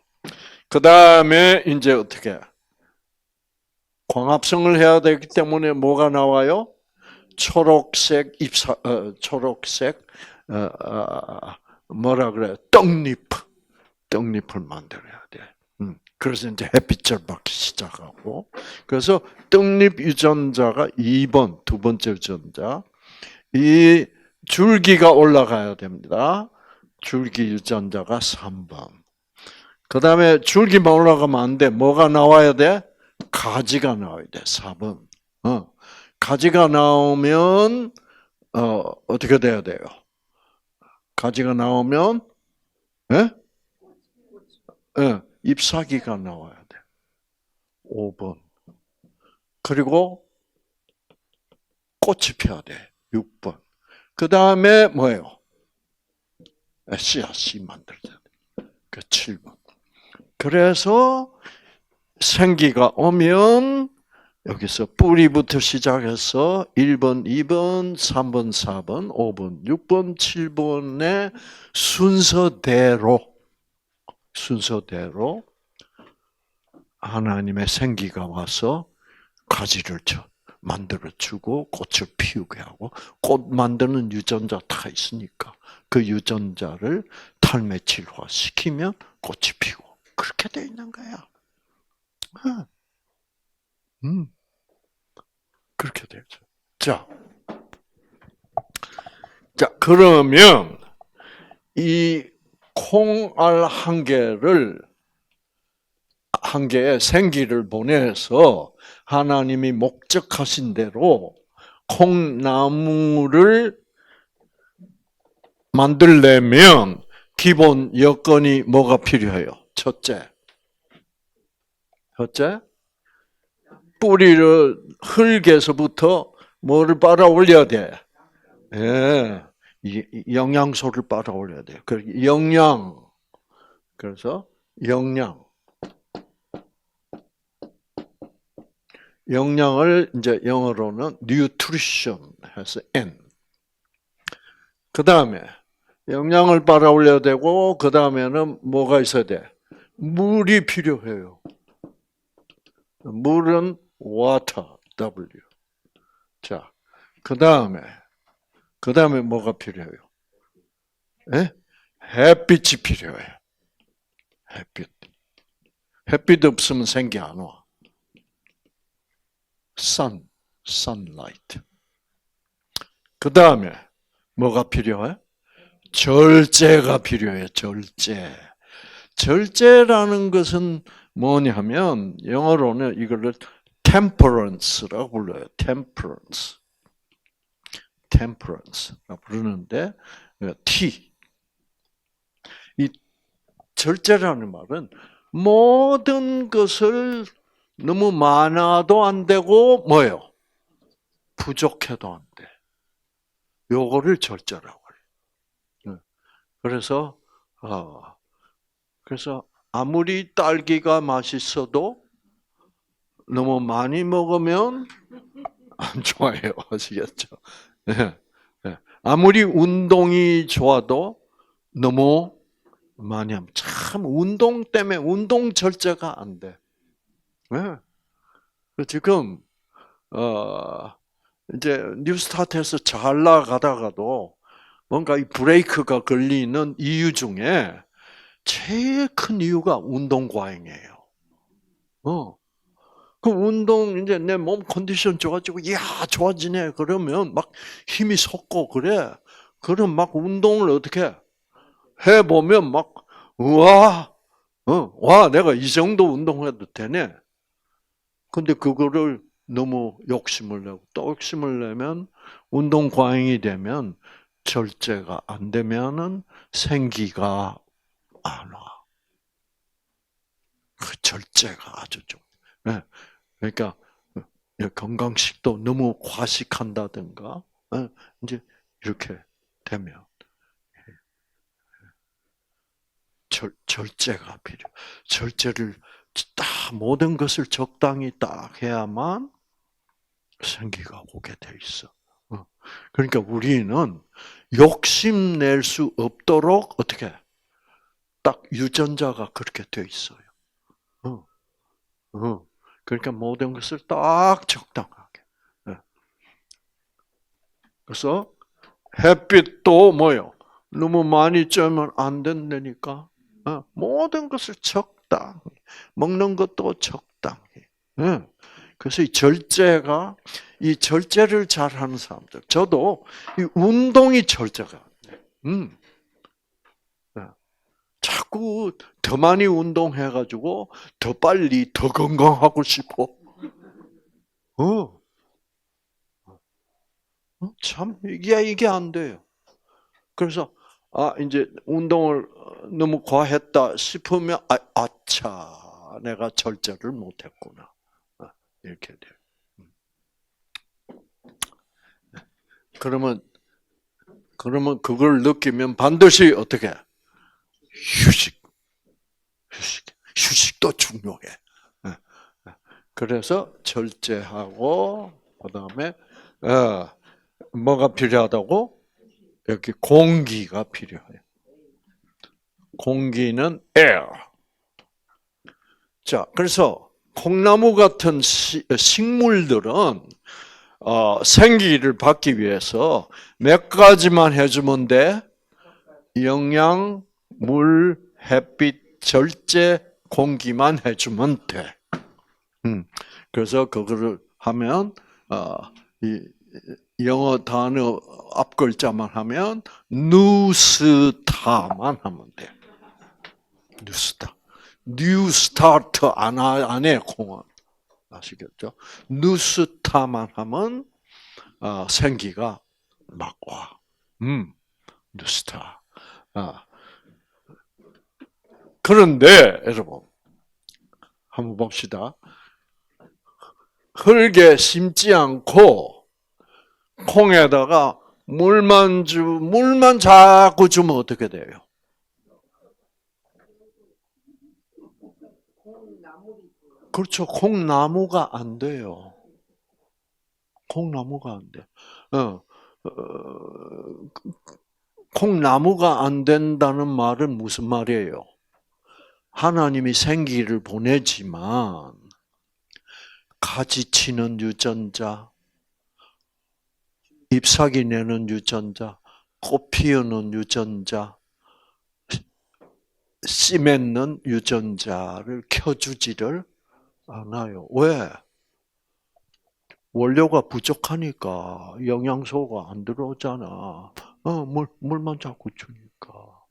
[SPEAKER 1] 그 다음에 이제 어떻게? 광합성을 해야 되기 때문에 뭐가 나와요? 초록색 뭐라 그래? 떡잎을 만들어야 돼. 그래서 이제 햇빛을 받기 시작하고, 그래서 떡잎 유전자가 2번, 두 번째 유전자. 이 줄기가 올라가야 됩니다. 줄기 유전자가 3번. 그 다음에 줄기만 올라가면 안 돼. 뭐가 나와야 돼? 가지가 나와야 돼. 4번. 가지가 나오면, 어떻게 돼야 돼요? 가지가 나오면, 예? 예, 잎사귀가 나와야 돼. 5번. 그리고 꽃이 펴야 돼. 6번. 그 다음에 뭐예요? 씨앗이 만들어야 돼. 그 7번. 그래서 생기가 오면 여기서 뿌리부터 시작해서 1번, 2번, 3번, 4번, 5번, 6번, 7번의 순서대로 하나님의 생기가 와서 가지를 만들어주고 꽃을 피우게 하고, 꽃 만드는 유전자 다 있으니까 그 유전자를 탈메틸화시키면 꽃이 피고, 그렇게 돼 있는 거야. 그렇게 되죠. 자, 그러면 이 콩알 한 개의 생기를 보내서 하나님이 목적하신 대로 콩나무를 만들려면 기본 여건이 뭐가 필요해요? 첫째, 뿌리를 흙에서부터 뭐를 빨아 올려야 돼? 예, 영양소를 빨아 올려야 돼. 그 영양을 이제 영어로는 nutrition 해서 N. 그 다음에 영양을 빨아 올려야 되고, 그 다음에는 뭐가 있어야 돼? 물이 필요해요. 물은 water, W. 자, 그 다음에 뭐가 필요해요? 예? 햇빛이 필요해. 햇빛 없으면 생기 안 와. sunlight. 그 다음에 뭐가 필요해? 절제가 필요해. 절제라는 것은 뭐냐면 영어로는 이거를 temperance라고 불러요. temperance라고 부르는데, T. 이 절제라는 말은 모든 것을 너무 많아도 안 되고 뭐예요? 부족해도 안 돼. 요거를 절제라고 해요. 그래서 아무리 딸기가 맛있어도 너무 많이 먹으면 안 좋아요. 아시겠죠? 아무리 운동이 좋아도 너무 많이 하면 참 운동 때문에 운동 절제가 안 돼. 지금 이제 뉴스타트에서 잘 나가다가도 뭔가 이 브레이크가 걸리는 이유 중에 제일 큰 이유가 운동 과잉이에요. 그 운동 이제 내 몸 컨디션 좋아지고 좋아지네 그러면 막 힘이 솟고 그래. 그럼 막 운동을 어떻게 해 보면 막 와 내가 이 정도 운동해도 되네. 근데 그거를 너무 욕심을 내고 또 욕심을 내면 운동 과잉이 되면 절제가 안 되면은 생기가 안 와. 그 절제가 아주 좀. 그러니까 건강식도 너무 과식한다든가 이제 이렇게 되면 절제가 필요. 절제를 딱 모든 것을 적당히 딱 해야만 생기가 오게 돼 있어. 그러니까 우리는 욕심낼 수 없도록 어떻게 딱 유전자가 그렇게 돼 있어요. 그러니까 모든 것을 딱 적당하게. 그래서 햇빛도 뭐요? 너무 많이 쪄면 안 된다니까. 모든 것을 적당히. 먹는 것도 적당히. 그래서 이 절제를 잘하는 사람들. 저도 이 운동이 절제가 안 돼. 자꾸 더 많이 운동해가지고 더 빨리 더 건강하고 싶어. 참 이게 안 돼요. 그래서 이제 운동을 너무 과했다 싶으면 아차 내가 절제를 못했구나 이렇게 돼요. 그러면 그걸 느끼면 반드시 어떻게 휴식도 중요해. 그래서 절제하고 그다음에 뭐가 필요하다고? 여기 공기가 필요해요. 공기는 air. 자, 그래서 콩나무 같은 식물들은 생기를 받기 위해서 몇 가지만 해주면 돼? 영양, 물, 햇빛, 절제, 공기만 해주면 돼. 그래서 그거를 하면 이 영어 단어 앞 글자만 하면 뉴스타만 하면 돼. 뉴스타. 뉴 스타트 안 해, 콩은. 아시겠죠? 뉴스타만 하면 생기가 막 와. 뉴스타. 그런데 여러분 한번 봅시다. 흙에 심지 않고 콩에다가 물만 자꾸 주면 어떻게 돼요? 그렇죠. 콩나무가 안 돼요. 콩나무가 안 돼. 콩나무가 안 된다는 말은 무슨 말이에요? 하나님이 생기를 보내지만 가지치는 유전자, 잎사귀 내는 유전자, 꽃 피우는 유전자, 씨 맺는 유전자를 켜주지를 않아요. 왜? 원료가 부족하니까 영양소가 안 들어오잖아. 물만 자꾸 주니까.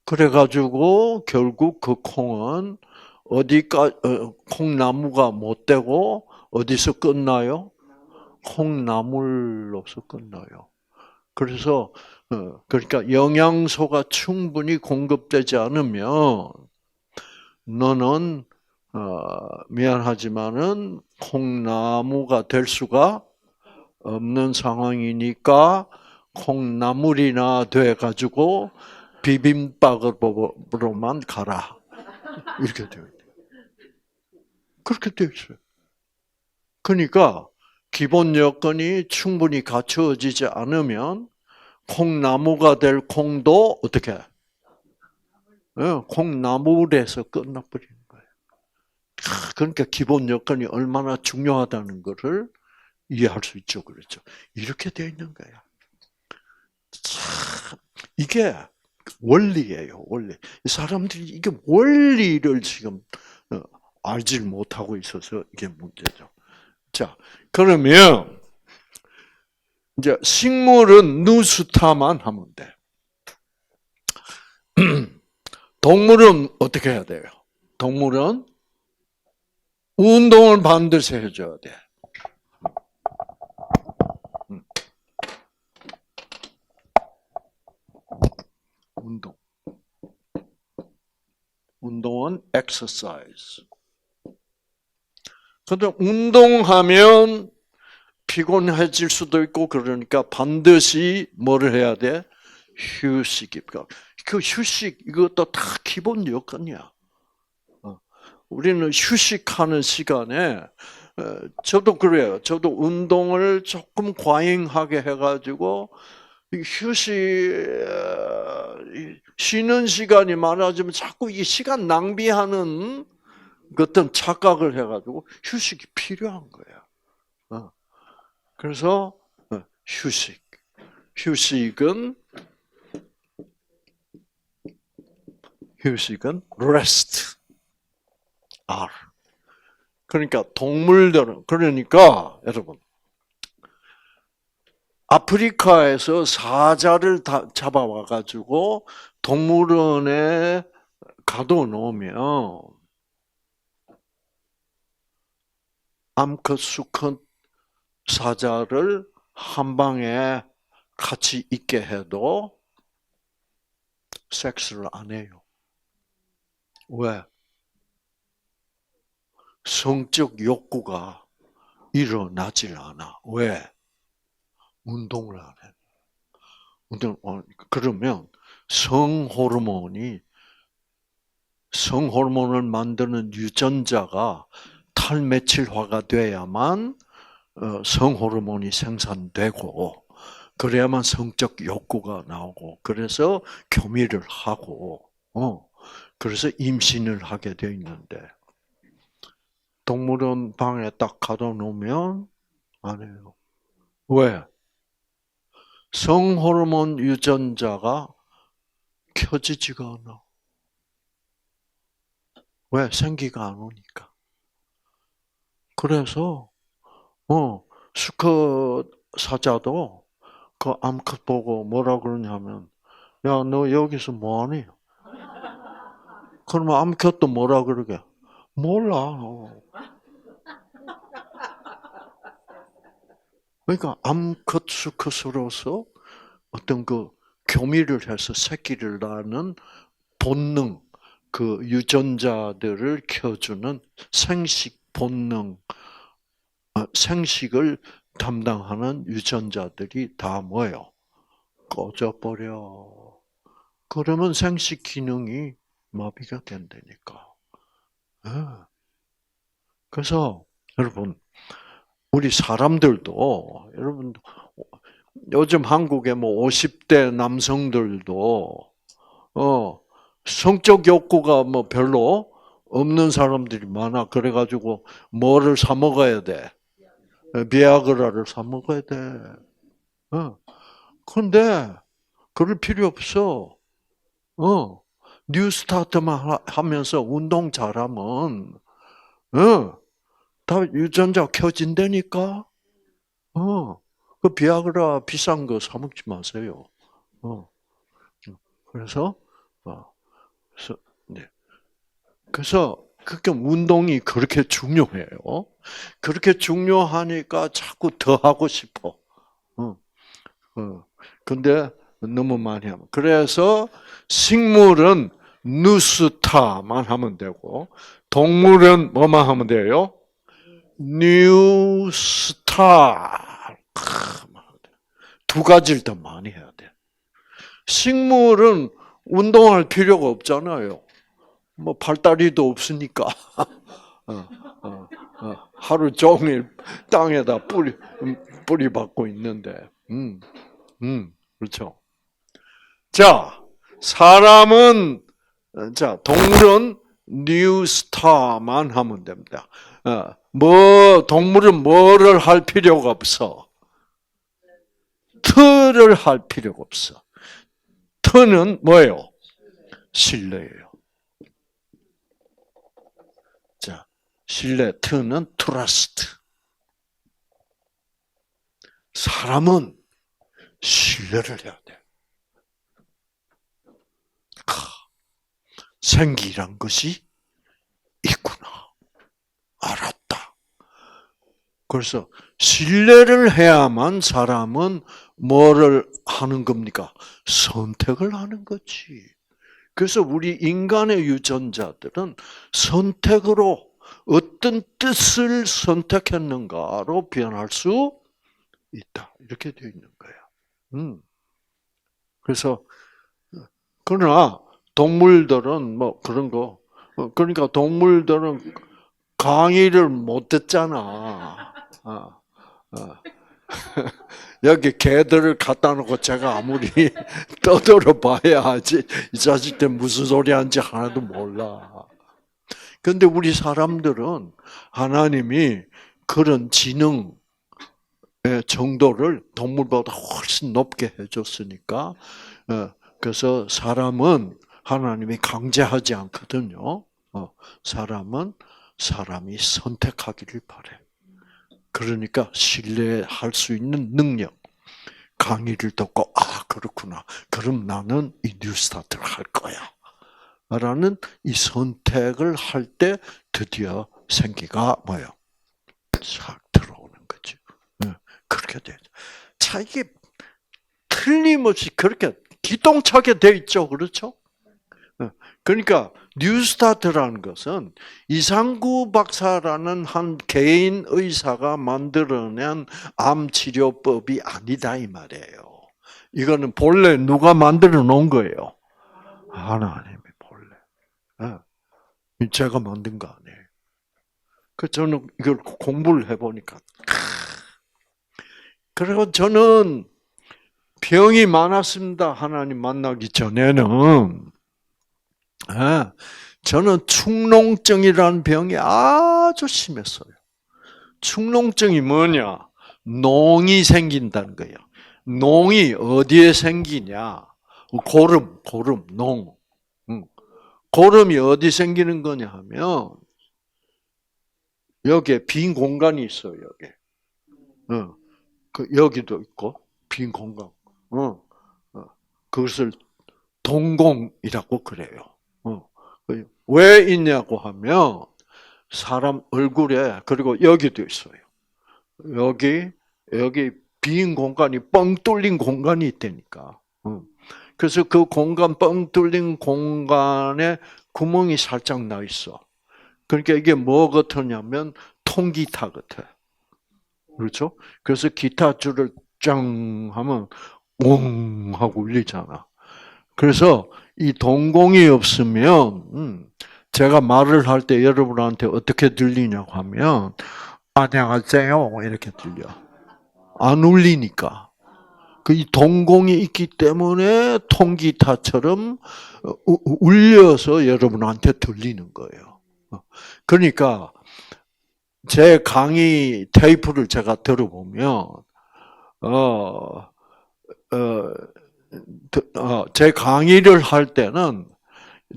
[SPEAKER 1] 그래가지고 결국 그 콩은 콩나무가 못 되고 어디서 끝나요? 콩나물로서 끝나요. 그래서 그러니까 영양소가 충분히 공급되지 않으면 너는 미안하지만은 콩나무가 될 수가 없는 상황이니까 콩나물이나 돼 가지고 비빔밥으로만 가라. 이렇게 되어 있어요. 그렇게 되어 있어요. 그러니까 기본 여건이 충분히 갖추어지지 않으면 콩나무가 될 콩도 어떻게? 콩나물에서 끝나버리는 거예요. 그러니까 기본 여건이 얼마나 중요하다는 것을 이해할 수 있죠. 그렇죠. 이렇게 되어 있는 거야. 참, 이게 원리예요, 원리. 사람들이 이게 원리를 지금 알지 못하고 있어서 이게 문제죠. 자, 그러면 이제 식물은 누수타만 하면 돼. 동물은 어떻게 해야 돼요? 동물은 운동을 반드시 해줘야 돼. 운동. 운동은 exercise. 근데 운동하면 피곤해질 수도 있고 그러니까 반드시 뭐를 해야 돼? 휴식이. 그 휴식 이것도 다 기본 요건이야. 우리는 휴식하는 시간에 저도 그래요. 저도 운동을 조금 과잉하게 해가지고 쉬는 시간이 많아지면 자꾸 이 시간 낭비하는 어떤 착각을 해가지고 휴식이 필요한 거야. 그래서 휴식은 휴식은 rest. R. 그러니까 동물들은 그러니까 여러분 아프리카에서 사자를 잡아와 가지고 동물원에 가둬놓으면 암컷 수컷 사자를 한 방에 같이 있게 해도 섹스를 안 해요. 왜? 성적 욕구가 일어나질 않아. 왜? 운동을 안 해. 그러면 성호르몬을 만드는 유전자가 탈메칠화가 돼야만 성호르몬이 생산되고 그래야만 성적 욕구가 나오고 그래서 교미를 하고 그래서 임신을 하게 돼 있는데 동물원 방에 딱 가둬놓으면 안 해요. 왜? 성호르몬 유전자가 켜지지가 않아. 왜? 생기가 안 오니까. 그래서 수컷 사자도 그 암컷 보고 뭐라 그러냐면 야, 너 여기서 뭐하니? 그러면 암컷도 뭐라 그러게? 몰라. 그러니까 암컷 수컷으로서 어떤 그 교미를 해서 새끼를 낳는 본능, 그 유전자들을 켜주는 생식 본능, 생식을 담당하는 유전자들이 다 뭐예요? 꺼져버려. 그러면 생식 기능이 마비가 된다니까. 그래서 여러분, 우리 사람들도 여러분 요즘 한국의 뭐 50대 남성들도 성적 욕구가 뭐 별로 없는 사람들이 많아. 그래가지고 뭐를 사 먹어야 돼? 비아그라를 사 먹어야 돼. 그런데 그럴 필요 없어. 뉴스타트만 하면서 운동 잘하면 다 유전자 켜진다니까. 그 비아그라 비싼 거 사 먹지 마세요. 그래서 네. 그래서 그렇게 운동이 그렇게 중요해요. 그렇게 중요하니까 자꾸 더 하고 싶어. 근데 너무 많이 하면. 그래서 식물은 누스타만 하면 되고, 동물은 뭐만 하면 돼요? 뉴스타. 두 가지를 더 많이 해야 돼. 식물은 운동할 필요가 없잖아요. 뭐 팔다리도 없으니까 하루 종일 땅에다 뿌리 박고 있는데, 그렇죠. 자, 동물은 뉴스타만 하면 됩니다. 동물은 뭐를 할 필요가 없어. 틀을 할 필요가 없어. 틀은 뭐예요? 실내예요. 자, 실내 틀은 트러스트. 사람은 신뢰를 해야 돼. 생기란 것이 있구나. 알았다. 그래서 신뢰를 해야만 사람은 뭐를 하는 겁니까? 선택을 하는 거지. 그래서 우리 인간의 유전자들은 선택으로 어떤 뜻을 선택했는가로 변할 수 있다. 이렇게 되어 있는 거예요. 그래서 그러나 동물들은 뭐 그런 거 그러니까 동물들은 강의를 못 듣잖아. 여기 개들을 갖다 놓고 제가 아무리 떠들어 봐야 하지 이 자식들 무슨 소리 하는지 하나도 몰라. 그런데 우리 사람들은 하나님이 그런 지능 정도를 동물보다 훨씬 높게 해줬으니까 그래서 사람은 하나님이 강제하지 않거든요. 사람은 사람이 선택하기를 바래. 그러니까 신뢰할 수 있는 능력. 강의를 듣고 그렇구나. 그럼 나는 이 뉴스타트를 할 거야. 라는 이 선택을 할 때 드디어 생기가 뭐예요? 싹 들어오는 거죠. 그렇게 되죠. 자, 이게 틀림없이 그렇게 기똥차게 돼 있죠. 그렇죠? 그러니까 뉴스타트라는 것은 이상구 박사라는 한 개인 의사가 만들어낸 암 치료법이 아니다 이 말이에요. 이거는 본래 누가 만들어 놓은 거예요? 하나님이 본래. 제가 만든 거 아니에요. 그 저는 이걸 공부를 해보니까 그리고 저는 병이 많았습니다. 하나님 만나기 전에는. 저는 축농증이라는 병이 아주 심했어요. 축농증이 뭐냐? 농이 생긴다는 거예요. 농이 어디에 생기냐? 고름, 농. 고름이 어디 생기는 거냐 하면 여기에 빈 공간이 있어요. 여기도 있고 빈 공간. 그것을 동공이라고 그래요. 왜 있냐고 하면 사람 얼굴에 그리고 여기도 있어요. 여기 빈 공간이 뻥 뚫린 공간이 있다니까. 그래서 그 공간 뻥 뚫린 공간에 구멍이 살짝 나 있어. 그러니까 이게 뭐 같으냐면 통기타 같아. 그렇죠? 그래서 기타 줄을 짱 하면 웅 하고 울리잖아. 그래서 이 동공이 없으면 제가 말을 할 때 여러분한테 어떻게 들리냐고 하면 안녕하세요 이렇게 들려. 안 울리니까. 그 이 동공이 있기 때문에 통기타처럼 울려서 여러분한테 들리는 거예요. 그러니까 제 강의 테이프를 제가 들어보면 제 강의를 할 때는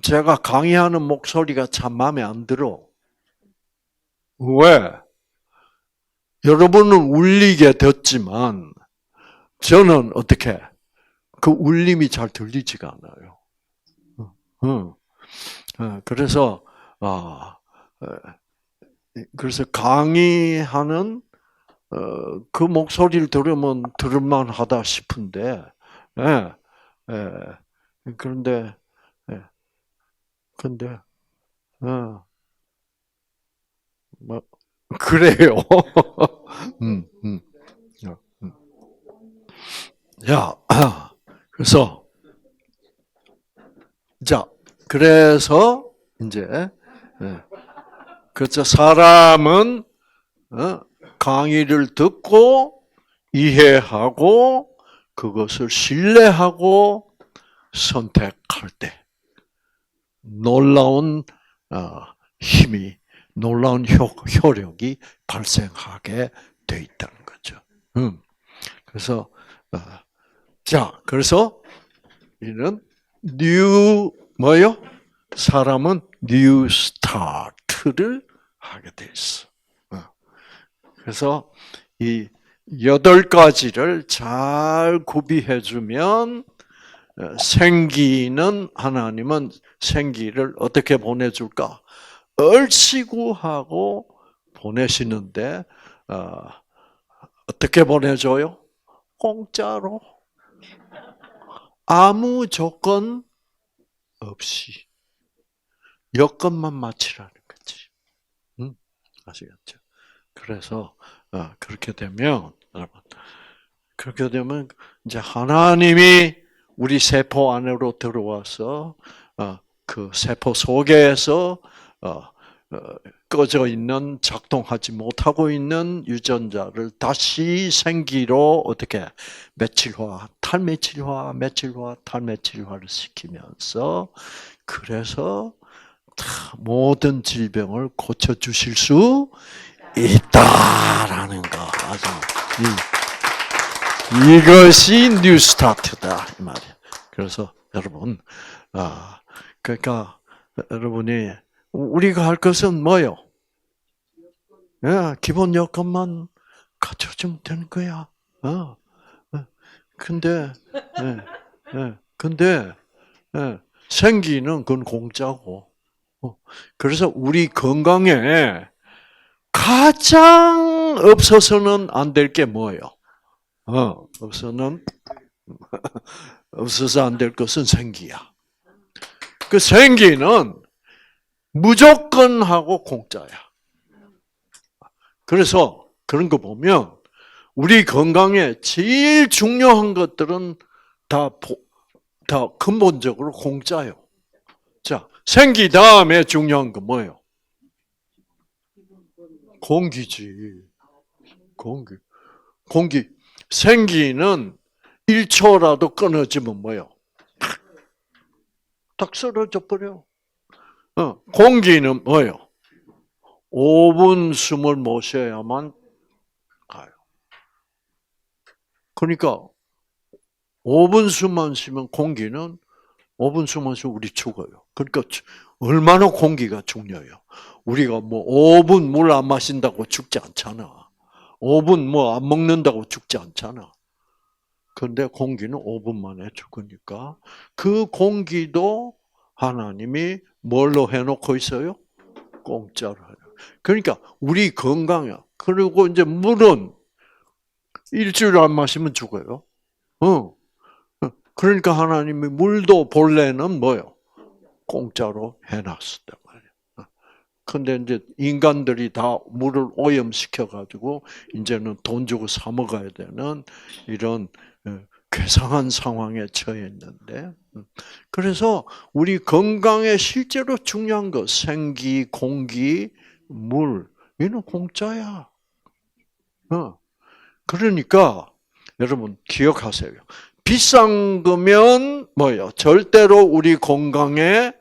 [SPEAKER 1] 제가 강의하는 목소리가 참 마음에 안 들어. 왜? 여러분은 울리게 듣지만 저는 어떻게 그 울림이 잘 들리지가 않아요. 그래서 강의하는 그 목소리를 들으면 들을만하다 싶은데, 그런데 뭐 그래요. 야, 그래서 이제 그렇죠. 사람은 강의를 듣고 이해하고 그것을 신뢰하고 선택할 때 놀라운 힘이, 놀라운 효력이 발생하게 돼 있다는 거죠. 그래서 그래서 이는 사람은 뉴 스타트를 하게 돼 있어. 그래서 이 8가지를 잘 구비해주면 하나님은 생기를 어떻게 보내줄까? 얼씨구하고 보내시는데 어떻게 보내줘요? 공짜로. 아무 조건 없이. 여건만 맞추라는 거지. 아시겠죠? 그래서 그렇게 되면 여러분, 이제 하나님이 우리 세포 안으로 들어와서 그 세포 속에서 꺼져 있는, 작동하지 못하고 있는 유전자를 다시 생기로 어떻게 탈메칠화를 시키면서 그래서 모든 질병을 고쳐주실 수 있다라는 거. 이것이 뉴 스타트다 이 말이야. 그래서 여러분 그러니까 여러분이 우리가 할 것은 뭐요? 기본 여건만 갖춰주면 되는 거야. 근데 생기는 그건 공짜고. 그래서 우리 건강에 가장 없어서는 안 될 게 뭐예요? 없어서 안 될 것은 생기야. 그 생기는 무조건 하고 공짜야. 그래서 그런 거 보면 우리 건강에 제일 중요한 것들은 다 근본적으로 공짜요. 자, 생기 다음에 중요한 건 뭐예요? 공기지. 공기. 생기는 1초라도 끊어지면 뭐예요? 딱 쓰러져 버려. 공기는 뭐예요? 5분 숨을 못 쉬어야만 가요. 그러니까 5분 숨만 쉬면 공기는 5분 숨만 쉬면 우리 죽어요. 그러니까 얼마나 공기가 중요해요. 우리가 뭐 5분 물 안 마신다고 죽지 않잖아. 5분 뭐 안 먹는다고 죽지 않잖아. 그런데 공기는 5분 만에 죽으니까 그 공기도 하나님이 뭘로 해놓고 있어요? 공짜로 해요. 그러니까 우리 건강이야. 그리고 이제 물은 일주일 안 마시면 죽어요. 그러니까 하나님이 물도 본래는 뭐요? 공짜로 해놨었단 말이에요. 근데 이제 인간들이 다 물을 오염시켜가지고 이제는 돈 주고 사 먹어야 되는 이런 괴상한 상황에 처해 있는데, 그래서 우리 건강에 실제로 중요한 거 생기, 공기, 물 이는 공짜야. 그러니까 여러분 기억하세요. 비싼 거면 뭐예요? 절대로 우리 건강에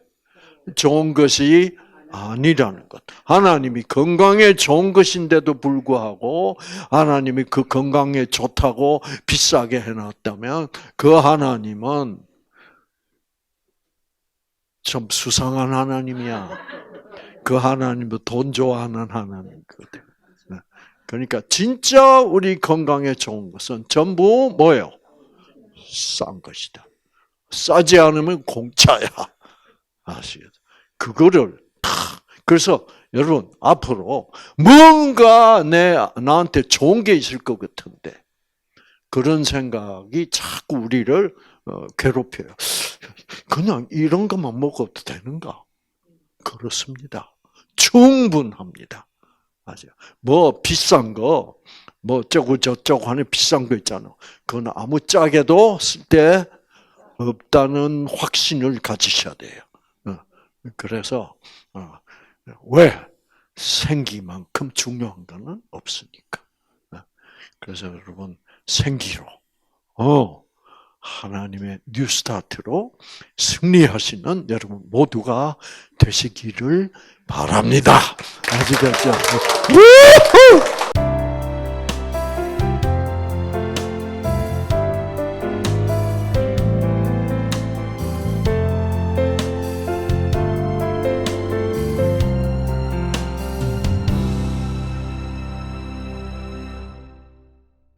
[SPEAKER 1] 좋은 것이 아니라는 것. 하나님이 건강에 좋은 것인데도 불구하고 하나님이 그 건강에 좋다고 비싸게 해놨다면 그 하나님은 좀 수상한 하나님이야. 그 하나님도 돈 좋아하는 하나님이거든. 그러니까 진짜 우리 건강에 좋은 것은 전부 뭐예요? 싼 것이다. 싸지 않으면 공짜야. 아시겠죠? 그거를 그래서 여러분 앞으로 뭔가 나한테 좋은 게 있을 것 같은데 그런 생각이 자꾸 우리를 괴롭혀요. 그냥 이런 것만 먹어도 되는가? 그렇습니다. 충분합니다. 맞아요. 뭐 비싼 거, 뭐 어쩌고 저쩌고 하는 비싼 거 있잖아. 그건 아무 짝에도 쓸데 없다는 확신을 가지셔야 돼요. 그래서 왜? 생기만큼 중요한 거는 없으니까. 그래서 여러분 생기로 하나님의 뉴스타트로 승리하시는 여러분 모두가 되시기를 바랍니다. 아시겠죠?